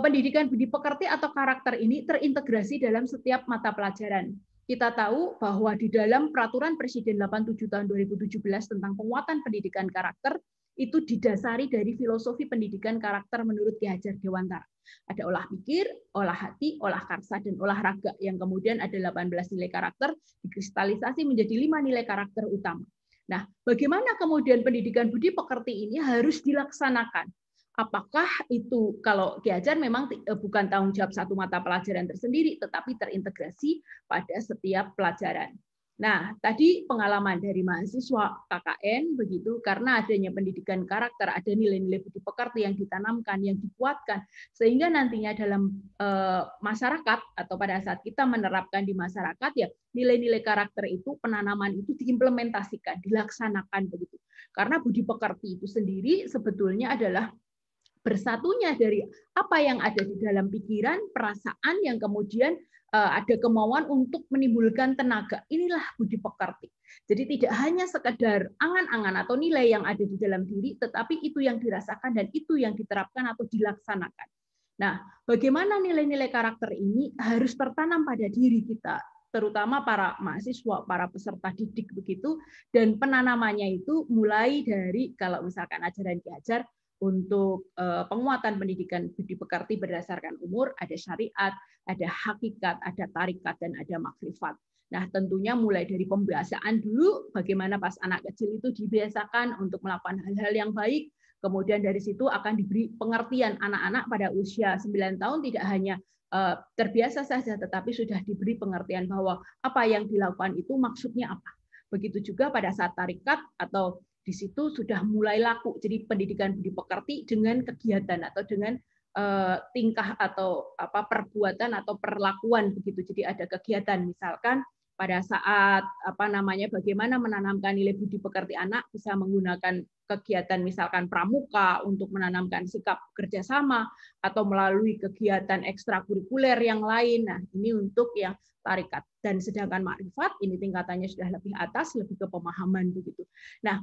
pendidikan budi pekerti atau karakter ini terintegrasi dalam setiap mata pelajaran. Kita tahu bahwa di dalam Peraturan Presiden 87 tahun 2017 tentang penguatan pendidikan karakter itu didasari dari filosofi pendidikan karakter menurut Ki Hajar Dewantara. Ada olah pikir, olah hati, olah karsa, dan olah raga yang kemudian ada 18 nilai karakter dikristalisasi menjadi 5 nilai karakter utama. Nah, bagaimana kemudian pendidikan budi pekerti ini harus dilaksanakan? Apakah itu kalau Ki Hajar memang bukan tanggung jawab satu mata pelajaran tersendiri, tetapi terintegrasi pada setiap pelajaran. Nah, tadi pengalaman dari mahasiswa KKN begitu, karena adanya pendidikan karakter, ada nilai-nilai budi pekerti yang ditanamkan, yang dikuatkan, sehingga nantinya dalam masyarakat atau pada saat kita menerapkan di masyarakat, ya nilai-nilai karakter itu, penanaman itu diimplementasikan, dilaksanakan begitu. Karena budi pekerti itu sendiri sebetulnya adalah bersatunya dari apa yang ada di dalam pikiran, perasaan yang kemudian ada kemauan untuk menimbulkan tenaga. Inilah budi pekerti. Jadi tidak hanya sekedar angan-angan atau nilai yang ada di dalam diri, tetapi itu yang dirasakan dan itu yang diterapkan atau dilaksanakan. Nah, bagaimana nilai-nilai karakter ini harus tertanam pada diri kita, terutama para mahasiswa, para peserta didik begitu, dan penanamannya itu mulai dari kalau misalkan ajaran Ki Hajar untuk penguatan pendidikan budi pekerti berdasarkan umur, ada syariat, ada hakikat, ada tarikat, dan ada makrifat. Nah, tentunya mulai dari pembiasaan dulu, bagaimana pas anak kecil itu dibiasakan untuk melakukan hal-hal yang baik, kemudian dari situ akan diberi pengertian anak-anak pada usia 9 tahun tidak hanya terbiasa saja, tetapi sudah diberi pengertian bahwa apa yang dilakukan itu maksudnya apa. Begitu juga pada saat tarikat atau di situ sudah mulai laku. Jadi pendidikan budi pekerti dengan kegiatan atau dengan tingkah atau perbuatan atau perlakuan begitu. Jadi ada kegiatan misalkan pada saat bagaimana menanamkan nilai budi pekerti anak bisa menggunakan kegiatan misalkan pramuka untuk menanamkan sikap kerjasama atau melalui kegiatan ekstrakurikuler yang lain. Nah, ini untuk yang tarikat. Dan sedangkan makrifat ini tingkatannya sudah lebih atas, lebih ke pemahaman begitu. Nah,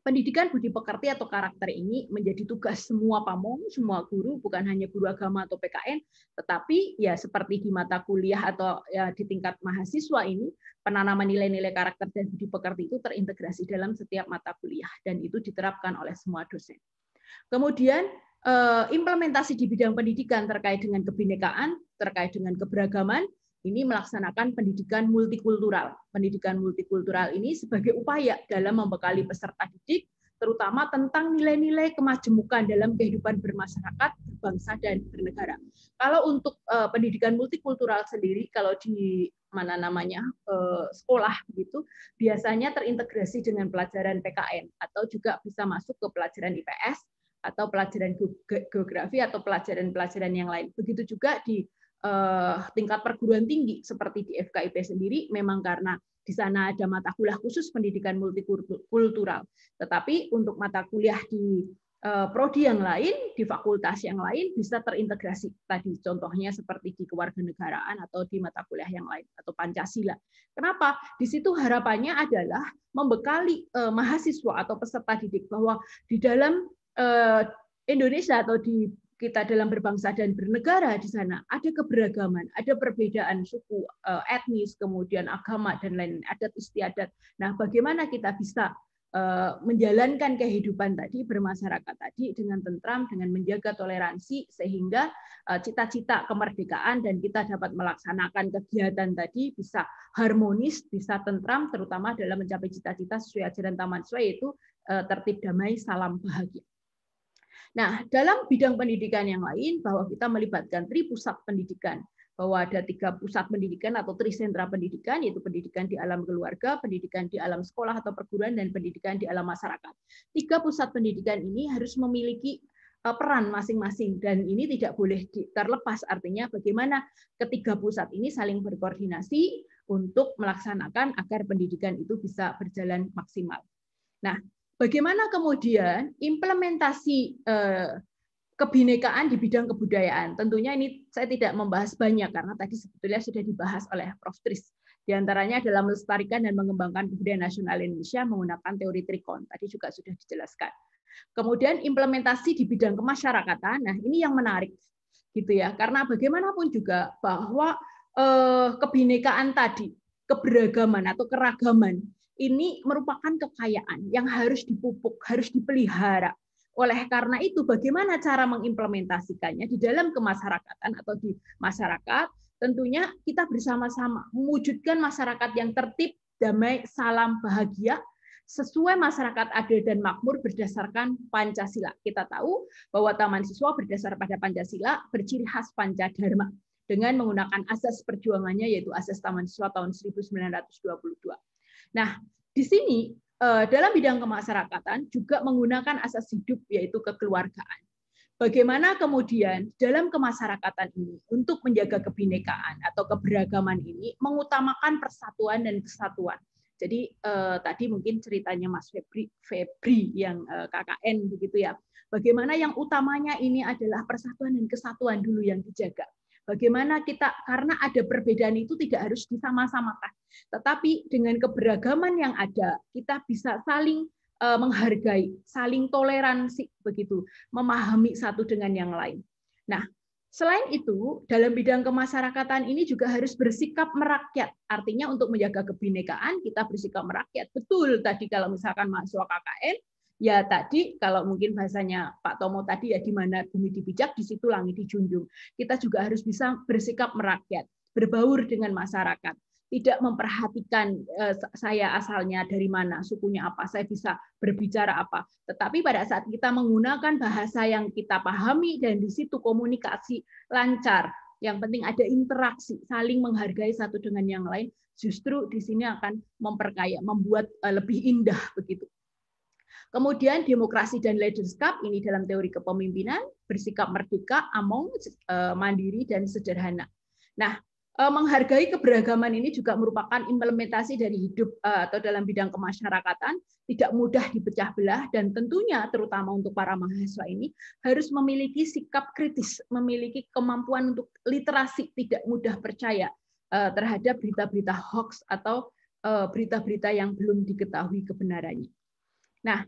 pendidikan budi pekerti atau karakter ini menjadi tugas semua pamong, semua guru, bukan hanya guru agama atau PKN, tetapi ya seperti di mata kuliah atau ya di tingkat mahasiswa ini, penanaman nilai-nilai karakter dan budi pekerti itu terintegrasi dalam setiap mata kuliah, dan itu diterapkan oleh semua dosen. Kemudian implementasi di bidang pendidikan terkait dengan kebinekaan, terkait dengan keberagaman, ini melaksanakan pendidikan multikultural. Pendidikan multikultural ini sebagai upaya dalam membekali peserta didik, terutama tentang nilai-nilai kemajemukan dalam kehidupan bermasyarakat, berbangsa, dan bernegara. Kalau untuk pendidikan multikultural sendiri, kalau di sekolah begitu, biasanya terintegrasi dengan pelajaran PKN atau juga bisa masuk ke pelajaran IPS atau pelajaran geografi atau pelajaran-pelajaran yang lain. Begitu juga di tingkat perguruan tinggi seperti di FKIP sendiri, memang karena di sana ada mata kuliah khusus pendidikan multikultural. Tetapi untuk mata kuliah di prodi yang lain, di fakultas yang lain bisa terintegrasi. Tadi contohnya seperti di kewarganegaraan atau di mata kuliah yang lain atau Pancasila. Kenapa? Di situ harapannya adalah membekali mahasiswa atau peserta didik bahwa di dalam Indonesia atau di kita dalam berbangsa dan bernegara di sana ada keberagaman, ada perbedaan suku, etnis, kemudian agama dan lain-lain, adat istiadat. Nah, bagaimana kita bisa menjalankan kehidupan tadi, bermasyarakat tadi dengan tentram, dengan menjaga toleransi, sehingga cita-cita kemerdekaan dan kita dapat melaksanakan kegiatan tadi bisa harmonis, bisa tentram, terutama dalam mencapai cita-cita sesuai ajaran Taman Siswa, yaitu tertib damai, salam bahagia. Nah, dalam bidang pendidikan yang lain, bahwa kita melibatkan tripusat pendidikan, bahwa ada 3 pusat pendidikan atau trisentra pendidikan, yaitu pendidikan di alam keluarga, pendidikan di alam sekolah atau perguruan, dan pendidikan di alam masyarakat. 3 pusat pendidikan ini harus memiliki peran masing-masing, dan ini tidak boleh terlepas, artinya bagaimana ketiga pusat ini saling berkoordinasi untuk melaksanakan agar pendidikan itu bisa berjalan maksimal. Nah, bagaimana kemudian implementasi kebinekaan di bidang kebudayaan? Tentunya ini saya tidak membahas banyak karena tadi sebetulnya sudah dibahas oleh Prof. Tris. Di antaranya adalah melestarikan dan mengembangkan kebudayaan nasional Indonesia menggunakan teori Trikon. Tadi juga sudah dijelaskan. Kemudian implementasi di bidang kemasyarakatan. Nah, ini yang menarik gitu ya. Karena bagaimanapun juga bahwa kebinekaan tadi, keberagaman atau keragaman ini merupakan kekayaan yang harus dipupuk, harus dipelihara. Oleh karena itu, bagaimana cara mengimplementasikannya di dalam kemasyarakatan atau di masyarakat? Tentunya kita bersama-sama mewujudkan masyarakat yang tertib, damai, salam, bahagia, sesuai masyarakat adil dan makmur berdasarkan Pancasila. Kita tahu bahwa Taman Siswa berdasar pada Pancasila berciri khas Pancadharma dengan menggunakan asas perjuangannya, yaitu asas Taman Siswa tahun 1922. Nah, di sini dalam bidang kemasyarakatan juga menggunakan asas hidup, yaitu kekeluargaan. Bagaimana kemudian dalam kemasyarakatan ini untuk menjaga kebinekaan atau keberagaman ini mengutamakan persatuan dan kesatuan. Jadi tadi mungkin ceritanya Mas Febri yang KKN begitu ya. Bagaimana yang utamanya ini adalah persatuan dan kesatuan dulu yang dijaga. Bagaimana kita, karena ada perbedaan itu tidak harus disama-samakan, tetapi dengan keberagaman yang ada, kita bisa saling menghargai, saling toleransi, begitu, memahami satu dengan yang lain. Nah, selain itu, dalam bidang kemasyarakatan ini juga harus bersikap merakyat. Artinya untuk menjaga kebinekaan, kita bersikap merakyat. Betul tadi kalau misalkan mahasiswa KKN, ya tadi kalau mungkin bahasanya Pak Tomo tadi ya, di mana bumi dipijak, di situ langit dijunjung. Kita juga harus bisa bersikap merakyat, berbaur dengan masyarakat, tidak memperhatikan saya asalnya dari mana, sukunya apa, saya bisa berbicara apa. Tetapi pada saat kita menggunakan bahasa yang kita pahami dan di situ komunikasi lancar, yang penting ada interaksi, saling menghargai satu dengan yang lain, justru di sini akan memperkaya, membuat lebih indah begitu. Kemudian demokrasi dan leadership ini dalam teori kepemimpinan, bersikap merdeka, among, mandiri, dan sederhana. Nah, menghargai keberagaman ini juga merupakan implementasi dari hidup atau dalam bidang kemasyarakatan, tidak mudah dipecah belah, dan tentunya terutama untuk para mahasiswa ini harus memiliki sikap kritis, memiliki kemampuan untuk literasi, tidak mudah percaya terhadap berita-berita hoax atau berita-berita yang belum diketahui kebenarannya. Nah,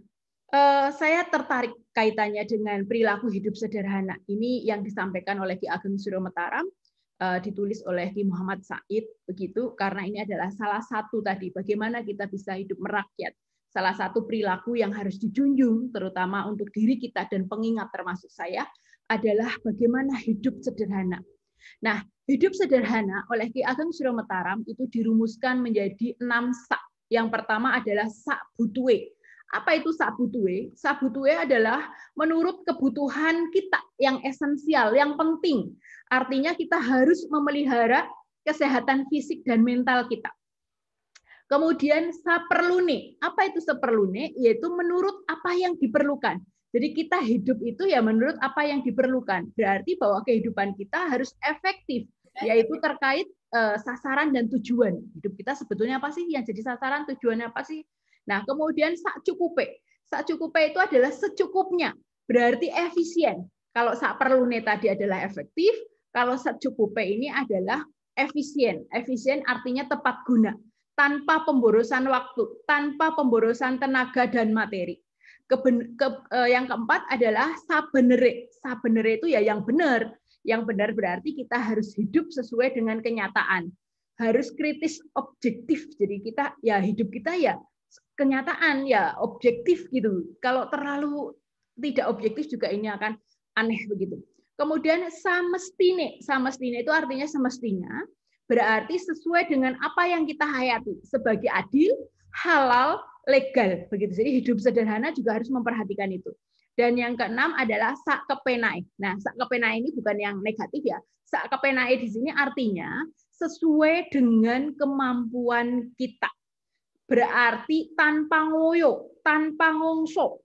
saya tertarik kaitannya dengan perilaku hidup sederhana. Ini yang disampaikan oleh Ki Ageng Suryo Mataram, ditulis oleh Ki Muhammad Said, begitu, karena ini adalah salah satu tadi bagaimana kita bisa hidup merakyat. Salah satu perilaku yang harus dijunjung, terutama untuk diri kita dan pengingat termasuk saya, adalah bagaimana hidup sederhana. Nah, hidup sederhana oleh Ki Ageng Suryo Mataram itu dirumuskan menjadi 6 sak. Yang pertama adalah sak butuhe. Apa itu sak butuhe? Sak butuhe adalah menurut kebutuhan kita yang esensial, yang penting. Artinya kita harus memelihara kesehatan fisik dan mental kita. Kemudian saperlune. Apa itu saperlune? Yaitu menurut apa yang diperlukan. Jadi kita hidup itu ya menurut apa yang diperlukan. Berarti bahwa kehidupan kita harus efektif, yaitu terkait sasaran dan tujuan. Hidup kita sebetulnya apa sih? Yang jadi sasaran, tujuannya apa sih? Nah, kemudian sak cukupe. Sak cukupe itu adalah secukupnya, berarti efisien. Kalau sak perlune tadi adalah efektif, kalau sak cukupe ini adalah efisien. Efisien artinya tepat guna, tanpa pemborosan waktu, tanpa pemborosan tenaga dan materi. Yang keempat adalah sabenere. Sabenere itu ya yang benar. Yang benar berarti kita harus hidup sesuai dengan kenyataan. Harus kritis objektif. Jadi kita ya hidup kita ya kenyataan ya objektif gitu. Kalau terlalu tidak objektif juga ini akan aneh begitu. Kemudian samestine itu artinya semestinya, berarti sesuai dengan apa yang kita hayati sebagai adil, halal, legal begitu. Jadi hidup sederhana juga harus memperhatikan itu. Dan yang keenam adalah sak kepenae. Nah, sak kepenae ini bukan yang negatif ya. Sak kepenae di sini artinya sesuai dengan kemampuan kita. Berarti tanpa ngoyo, tanpa ngongso,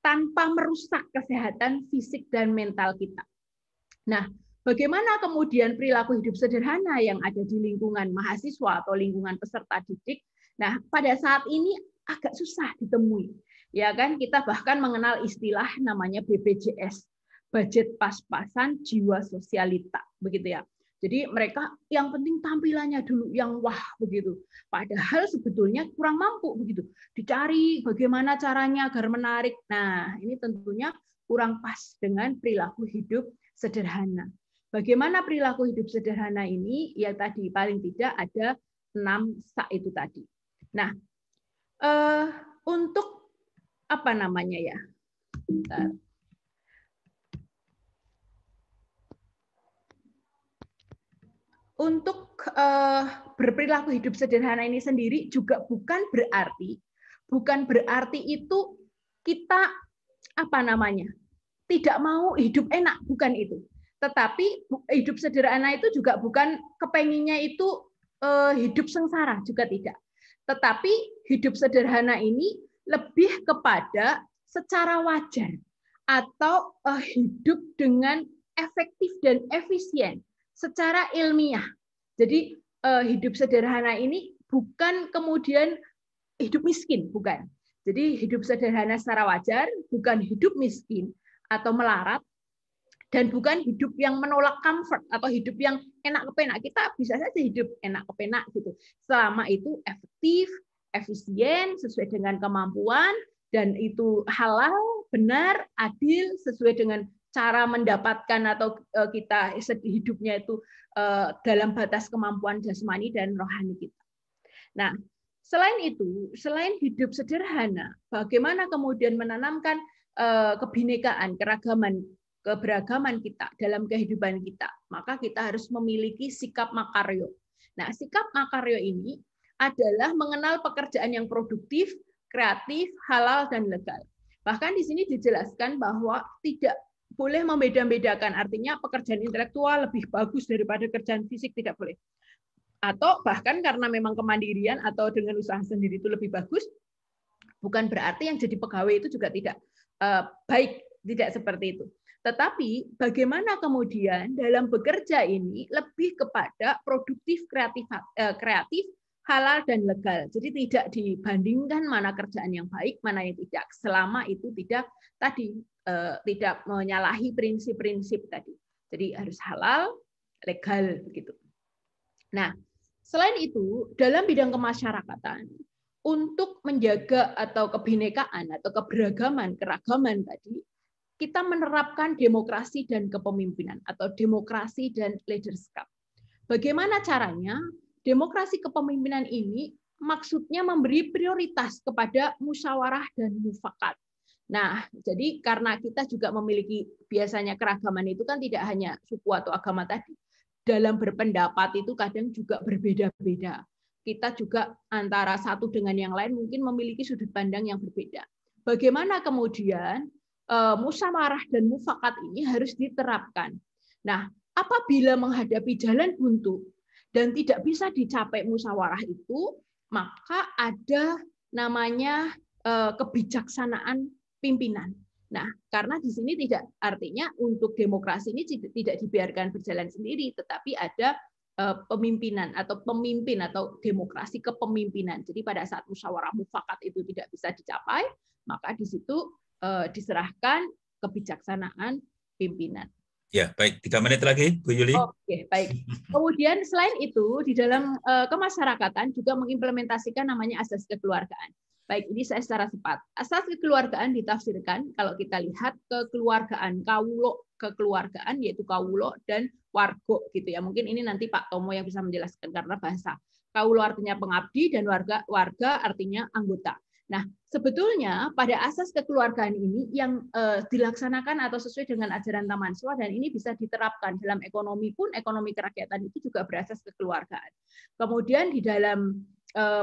tanpa merusak kesehatan fisik dan mental kita. Nah, bagaimana kemudian perilaku hidup sederhana yang ada di lingkungan mahasiswa atau lingkungan peserta didik? Nah, pada saat ini agak susah ditemui. Ya kan, kita bahkan mengenal istilah namanya BPJS, budget pas-pasan jiwa sosialita, begitu ya. Jadi mereka yang penting tampilannya dulu yang wah begitu. Padahal sebetulnya kurang mampu begitu. Dicari bagaimana caranya agar menarik. Nah, ini tentunya kurang pas dengan perilaku hidup sederhana. Bagaimana perilaku hidup sederhana ini? Ya tadi paling tidak ada 6 sak itu tadi. Nah, untuk apa namanya ya? Bentar. Untuk berperilaku hidup sederhana ini sendiri juga bukan berarti itu kita apa namanya tidak mau hidup enak, bukan itu. Tetapi hidup sederhana itu juga bukan kepenginnya itu hidup sengsara, juga tidak. Tetapi hidup sederhana ini lebih kepada secara wajar atau hidup dengan efektif dan efisien secara ilmiah. Jadi hidup sederhana ini bukan kemudian hidup miskin, bukan. Jadi hidup sederhana secara wajar, bukan hidup miskin atau melarat, dan bukan hidup yang menolak comfort atau hidup yang enak kepenak. Kita bisa saja hidup enak kepenak gitu. Selama itu efektif, efisien, sesuai dengan kemampuan, dan itu halal, benar, adil, sesuai dengan cara mendapatkan atau kita hidupnya itu dalam batas kemampuan jasmani dan rohani kita. Nah, selain itu, selain hidup sederhana, bagaimana kemudian menanamkan kebinekaan, keragaman, keberagaman kita dalam kehidupan kita? Maka kita harus memiliki sikap makaryo. Nah, sikap makaryo ini adalah mengenal pekerjaan yang produktif, kreatif, halal, dan legal. Bahkan di sini dijelaskan bahwa tidak boleh membeda-bedakan, artinya pekerjaan intelektual lebih bagus daripada kerjaan fisik, tidak boleh. Atau bahkan karena memang kemandirian atau dengan usaha sendiri itu lebih bagus, bukan berarti yang jadi pegawai itu juga tidak baik, tidak seperti itu. Tetapi bagaimana kemudian dalam bekerja ini lebih kepada produktif, kreatif, halal, dan legal. Jadi tidak dibandingkan mana kerjaan yang baik, mana yang tidak, selama itu tidak tidak menyalahi prinsip-prinsip tadi. Jadi harus halal, legal begitu. Nah, selain itu dalam bidang kemasyarakatan untuk menjaga atau kebinekaan atau keberagaman, keragaman tadi, kita menerapkan demokrasi dan kepemimpinan atau demokrasi dan leadership. Bagaimana caranya? Demokrasi kepemimpinan ini maksudnya memberi prioritas kepada musyawarah dan mufakat. Nah, jadi karena kita juga memiliki biasanya keragaman itu kan tidak hanya suku atau agama tadi. Dalam berpendapat itu kadang juga berbeda-beda. Kita juga antara satu dengan yang lain mungkin memiliki sudut pandang yang berbeda. Bagaimana kemudian musyawarah dan mufakat ini harus diterapkan. Nah, apabila menghadapi jalan buntu dan tidak bisa dicapai musyawarah itu, maka ada namanya kebijaksanaan pimpinan. Nah, karena di sini tidak artinya untuk demokrasi ini tidak dibiarkan berjalan sendiri, tetapi ada pemimpinan atau pemimpin atau demokrasi kepemimpinan. Jadi pada saat musyawarah mufakat itu tidak bisa dicapai, maka di situ diserahkan kebijaksanaan pimpinan. Ya, baik. 3 menit lagi, Bu Yuli. Oke, baik. Kemudian selain itu, di dalam kemasyarakatan juga mengimplementasikan namanya asas kekeluargaan. Baik, ini saya secara cepat. Asas kekeluargaan ditafsirkan, kalau kita lihat kekeluargaan, kawulo kekeluargaan, yaitu kawulo dan wargo. Gitu ya. Mungkin ini nanti Pak Tomo yang bisa menjelaskan karena bahasa. Kawulo artinya pengabdi dan warga artinya anggota. Nah, sebetulnya pada asas kekeluargaan ini yang dilaksanakan atau sesuai dengan ajaran Taman Siswa, dan ini bisa diterapkan dalam ekonomi pun, ekonomi kerakyatan itu juga berasas kekeluargaan. Kemudian di dalam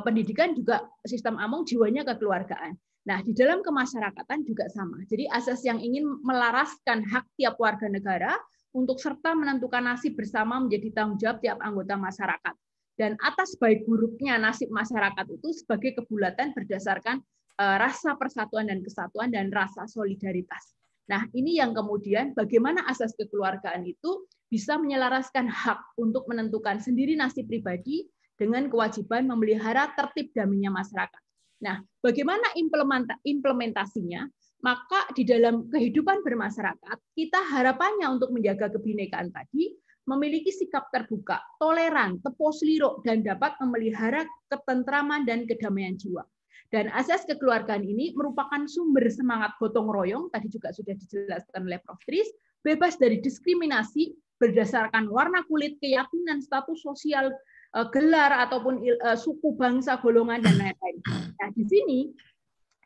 pendidikan juga sistem Among jiwanya kekeluargaan. Nah, di dalam kemasyarakatan juga sama. Jadi asas yang ingin melaraskan hak tiap warga negara untuk serta menentukan nasib bersama menjadi tanggung jawab tiap anggota masyarakat. Dan atas baik buruknya nasib masyarakat itu sebagai kebulatan berdasarkan rasa persatuan dan kesatuan dan rasa solidaritas. Nah, ini yang kemudian bagaimana asas kekeluargaan itu bisa menyelaraskan hak untuk menentukan sendiri nasib pribadi dengan kewajiban memelihara tertib damainya masyarakat. Nah, bagaimana implementasinya? Maka di dalam kehidupan bermasyarakat, kita harapannya untuk menjaga kebinekaan tadi, memiliki sikap terbuka, toleran, tepos liruk, dan dapat memelihara ketentraman dan kedamaian jiwa. Dan asas kekeluargaan ini merupakan sumber semangat gotong royong, tadi juga sudah dijelaskan oleh Prof. Tris, bebas dari diskriminasi berdasarkan warna kulit, keyakinan, status sosial, gelar, ataupun suku, bangsa, golongan, dan lain-lain. Nah, di sini,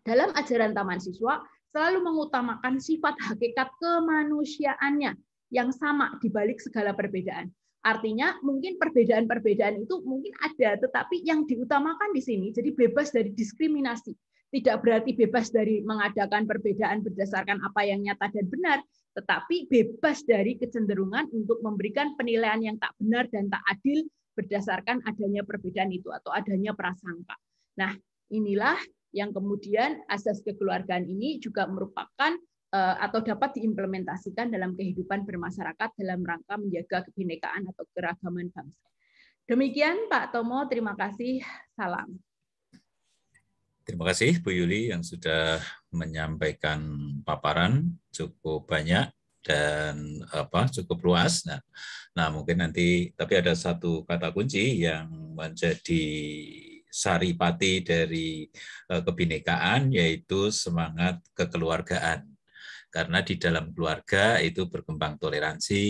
dalam ajaran Taman Siswa, selalu mengutamakan sifat hakikat kemanusiaannya, yang sama di balik segala perbedaan. Artinya mungkin perbedaan-perbedaan itu mungkin ada, tetapi yang diutamakan di sini jadi bebas dari diskriminasi. Tidak berarti bebas dari mengadakan perbedaan berdasarkan apa yang nyata dan benar, tetapi bebas dari kecenderungan untuk memberikan penilaian yang tak benar dan tak adil berdasarkan adanya perbedaan itu atau adanya prasangka. Nah, inilah yang kemudian asas kekeluargaan ini juga merupakan atau dapat diimplementasikan dalam kehidupan bermasyarakat dalam rangka menjaga kebinekaan atau keragaman bangsa. Demikian Pak Tomo, terima kasih. Salam. Terima kasih Bu Yuli yang sudah menyampaikan paparan cukup banyak dan cukup luas. Nah, mungkin nanti tapi ada satu kata kunci yang menjadi saripati dari kebinekaan, yaitu semangat kekeluargaan. Karena di dalam keluarga itu berkembang toleransi,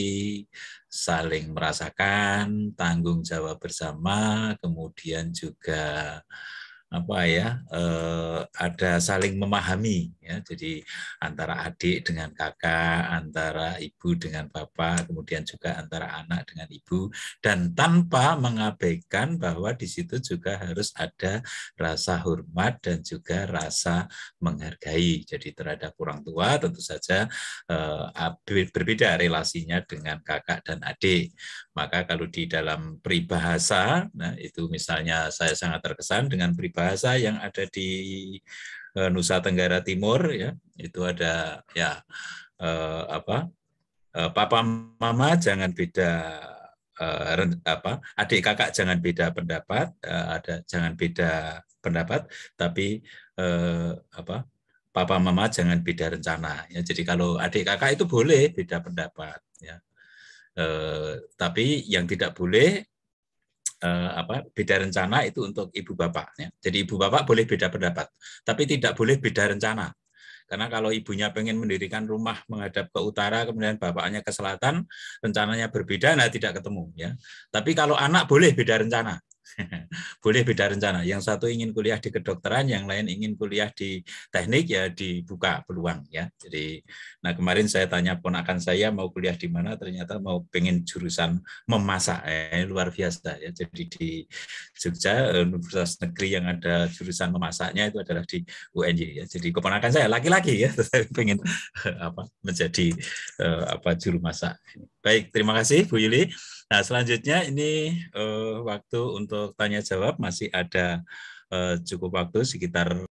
saling merasakan, tanggung jawab bersama, kemudian juga ada saling memahami, ya. Jadi antara adik dengan kakak, antara ibu dengan bapak, kemudian juga antara anak dengan ibu, dan tanpa mengabaikan bahwa di situ juga harus ada rasa hormat dan juga rasa menghargai. Jadi terhadap orang tua tentu saja berbeda relasinya dengan kakak dan adik. Maka kalau di dalam peribahasa, nah itu misalnya saya sangat terkesan dengan peribahasa yang ada di Nusa Tenggara Timur, ya itu ada papa mama jangan beda adik kakak jangan beda pendapat, jangan beda pendapat, tapi papa mama jangan beda rencana. Ya, jadi kalau adik kakak itu boleh beda pendapat, ya. Tapi yang tidak boleh beda rencana itu untuk ibu bapak, ya. Jadi ibu bapak boleh beda pendapat, tapi tidak boleh beda rencana. Karena kalau ibunya pengen mendirikan rumah menghadap ke utara, kemudian bapaknya ke selatan, rencananya berbeda, nah tidak ketemu, ya. Tapi kalau anak boleh beda rencana. Boleh beda rencana. Yang satu ingin kuliah di kedokteran, yang lain ingin kuliah di teknik, ya dibuka peluang, ya. Jadi, nah kemarin saya tanya ponakan saya mau kuliah di mana, ternyata mau pengen jurusan memasak, luar biasa, ya. Jadi di Jogja Universitas Negeri yang ada jurusan memasaknya itu adalah di UNY, ya. Jadi keponakan saya laki-laki, ya, pengen menjadi juru masak. Baik, terima kasih Bu Yuli. Nah, selanjutnya ini waktu untuk tanya jawab masih ada cukup waktu sekitar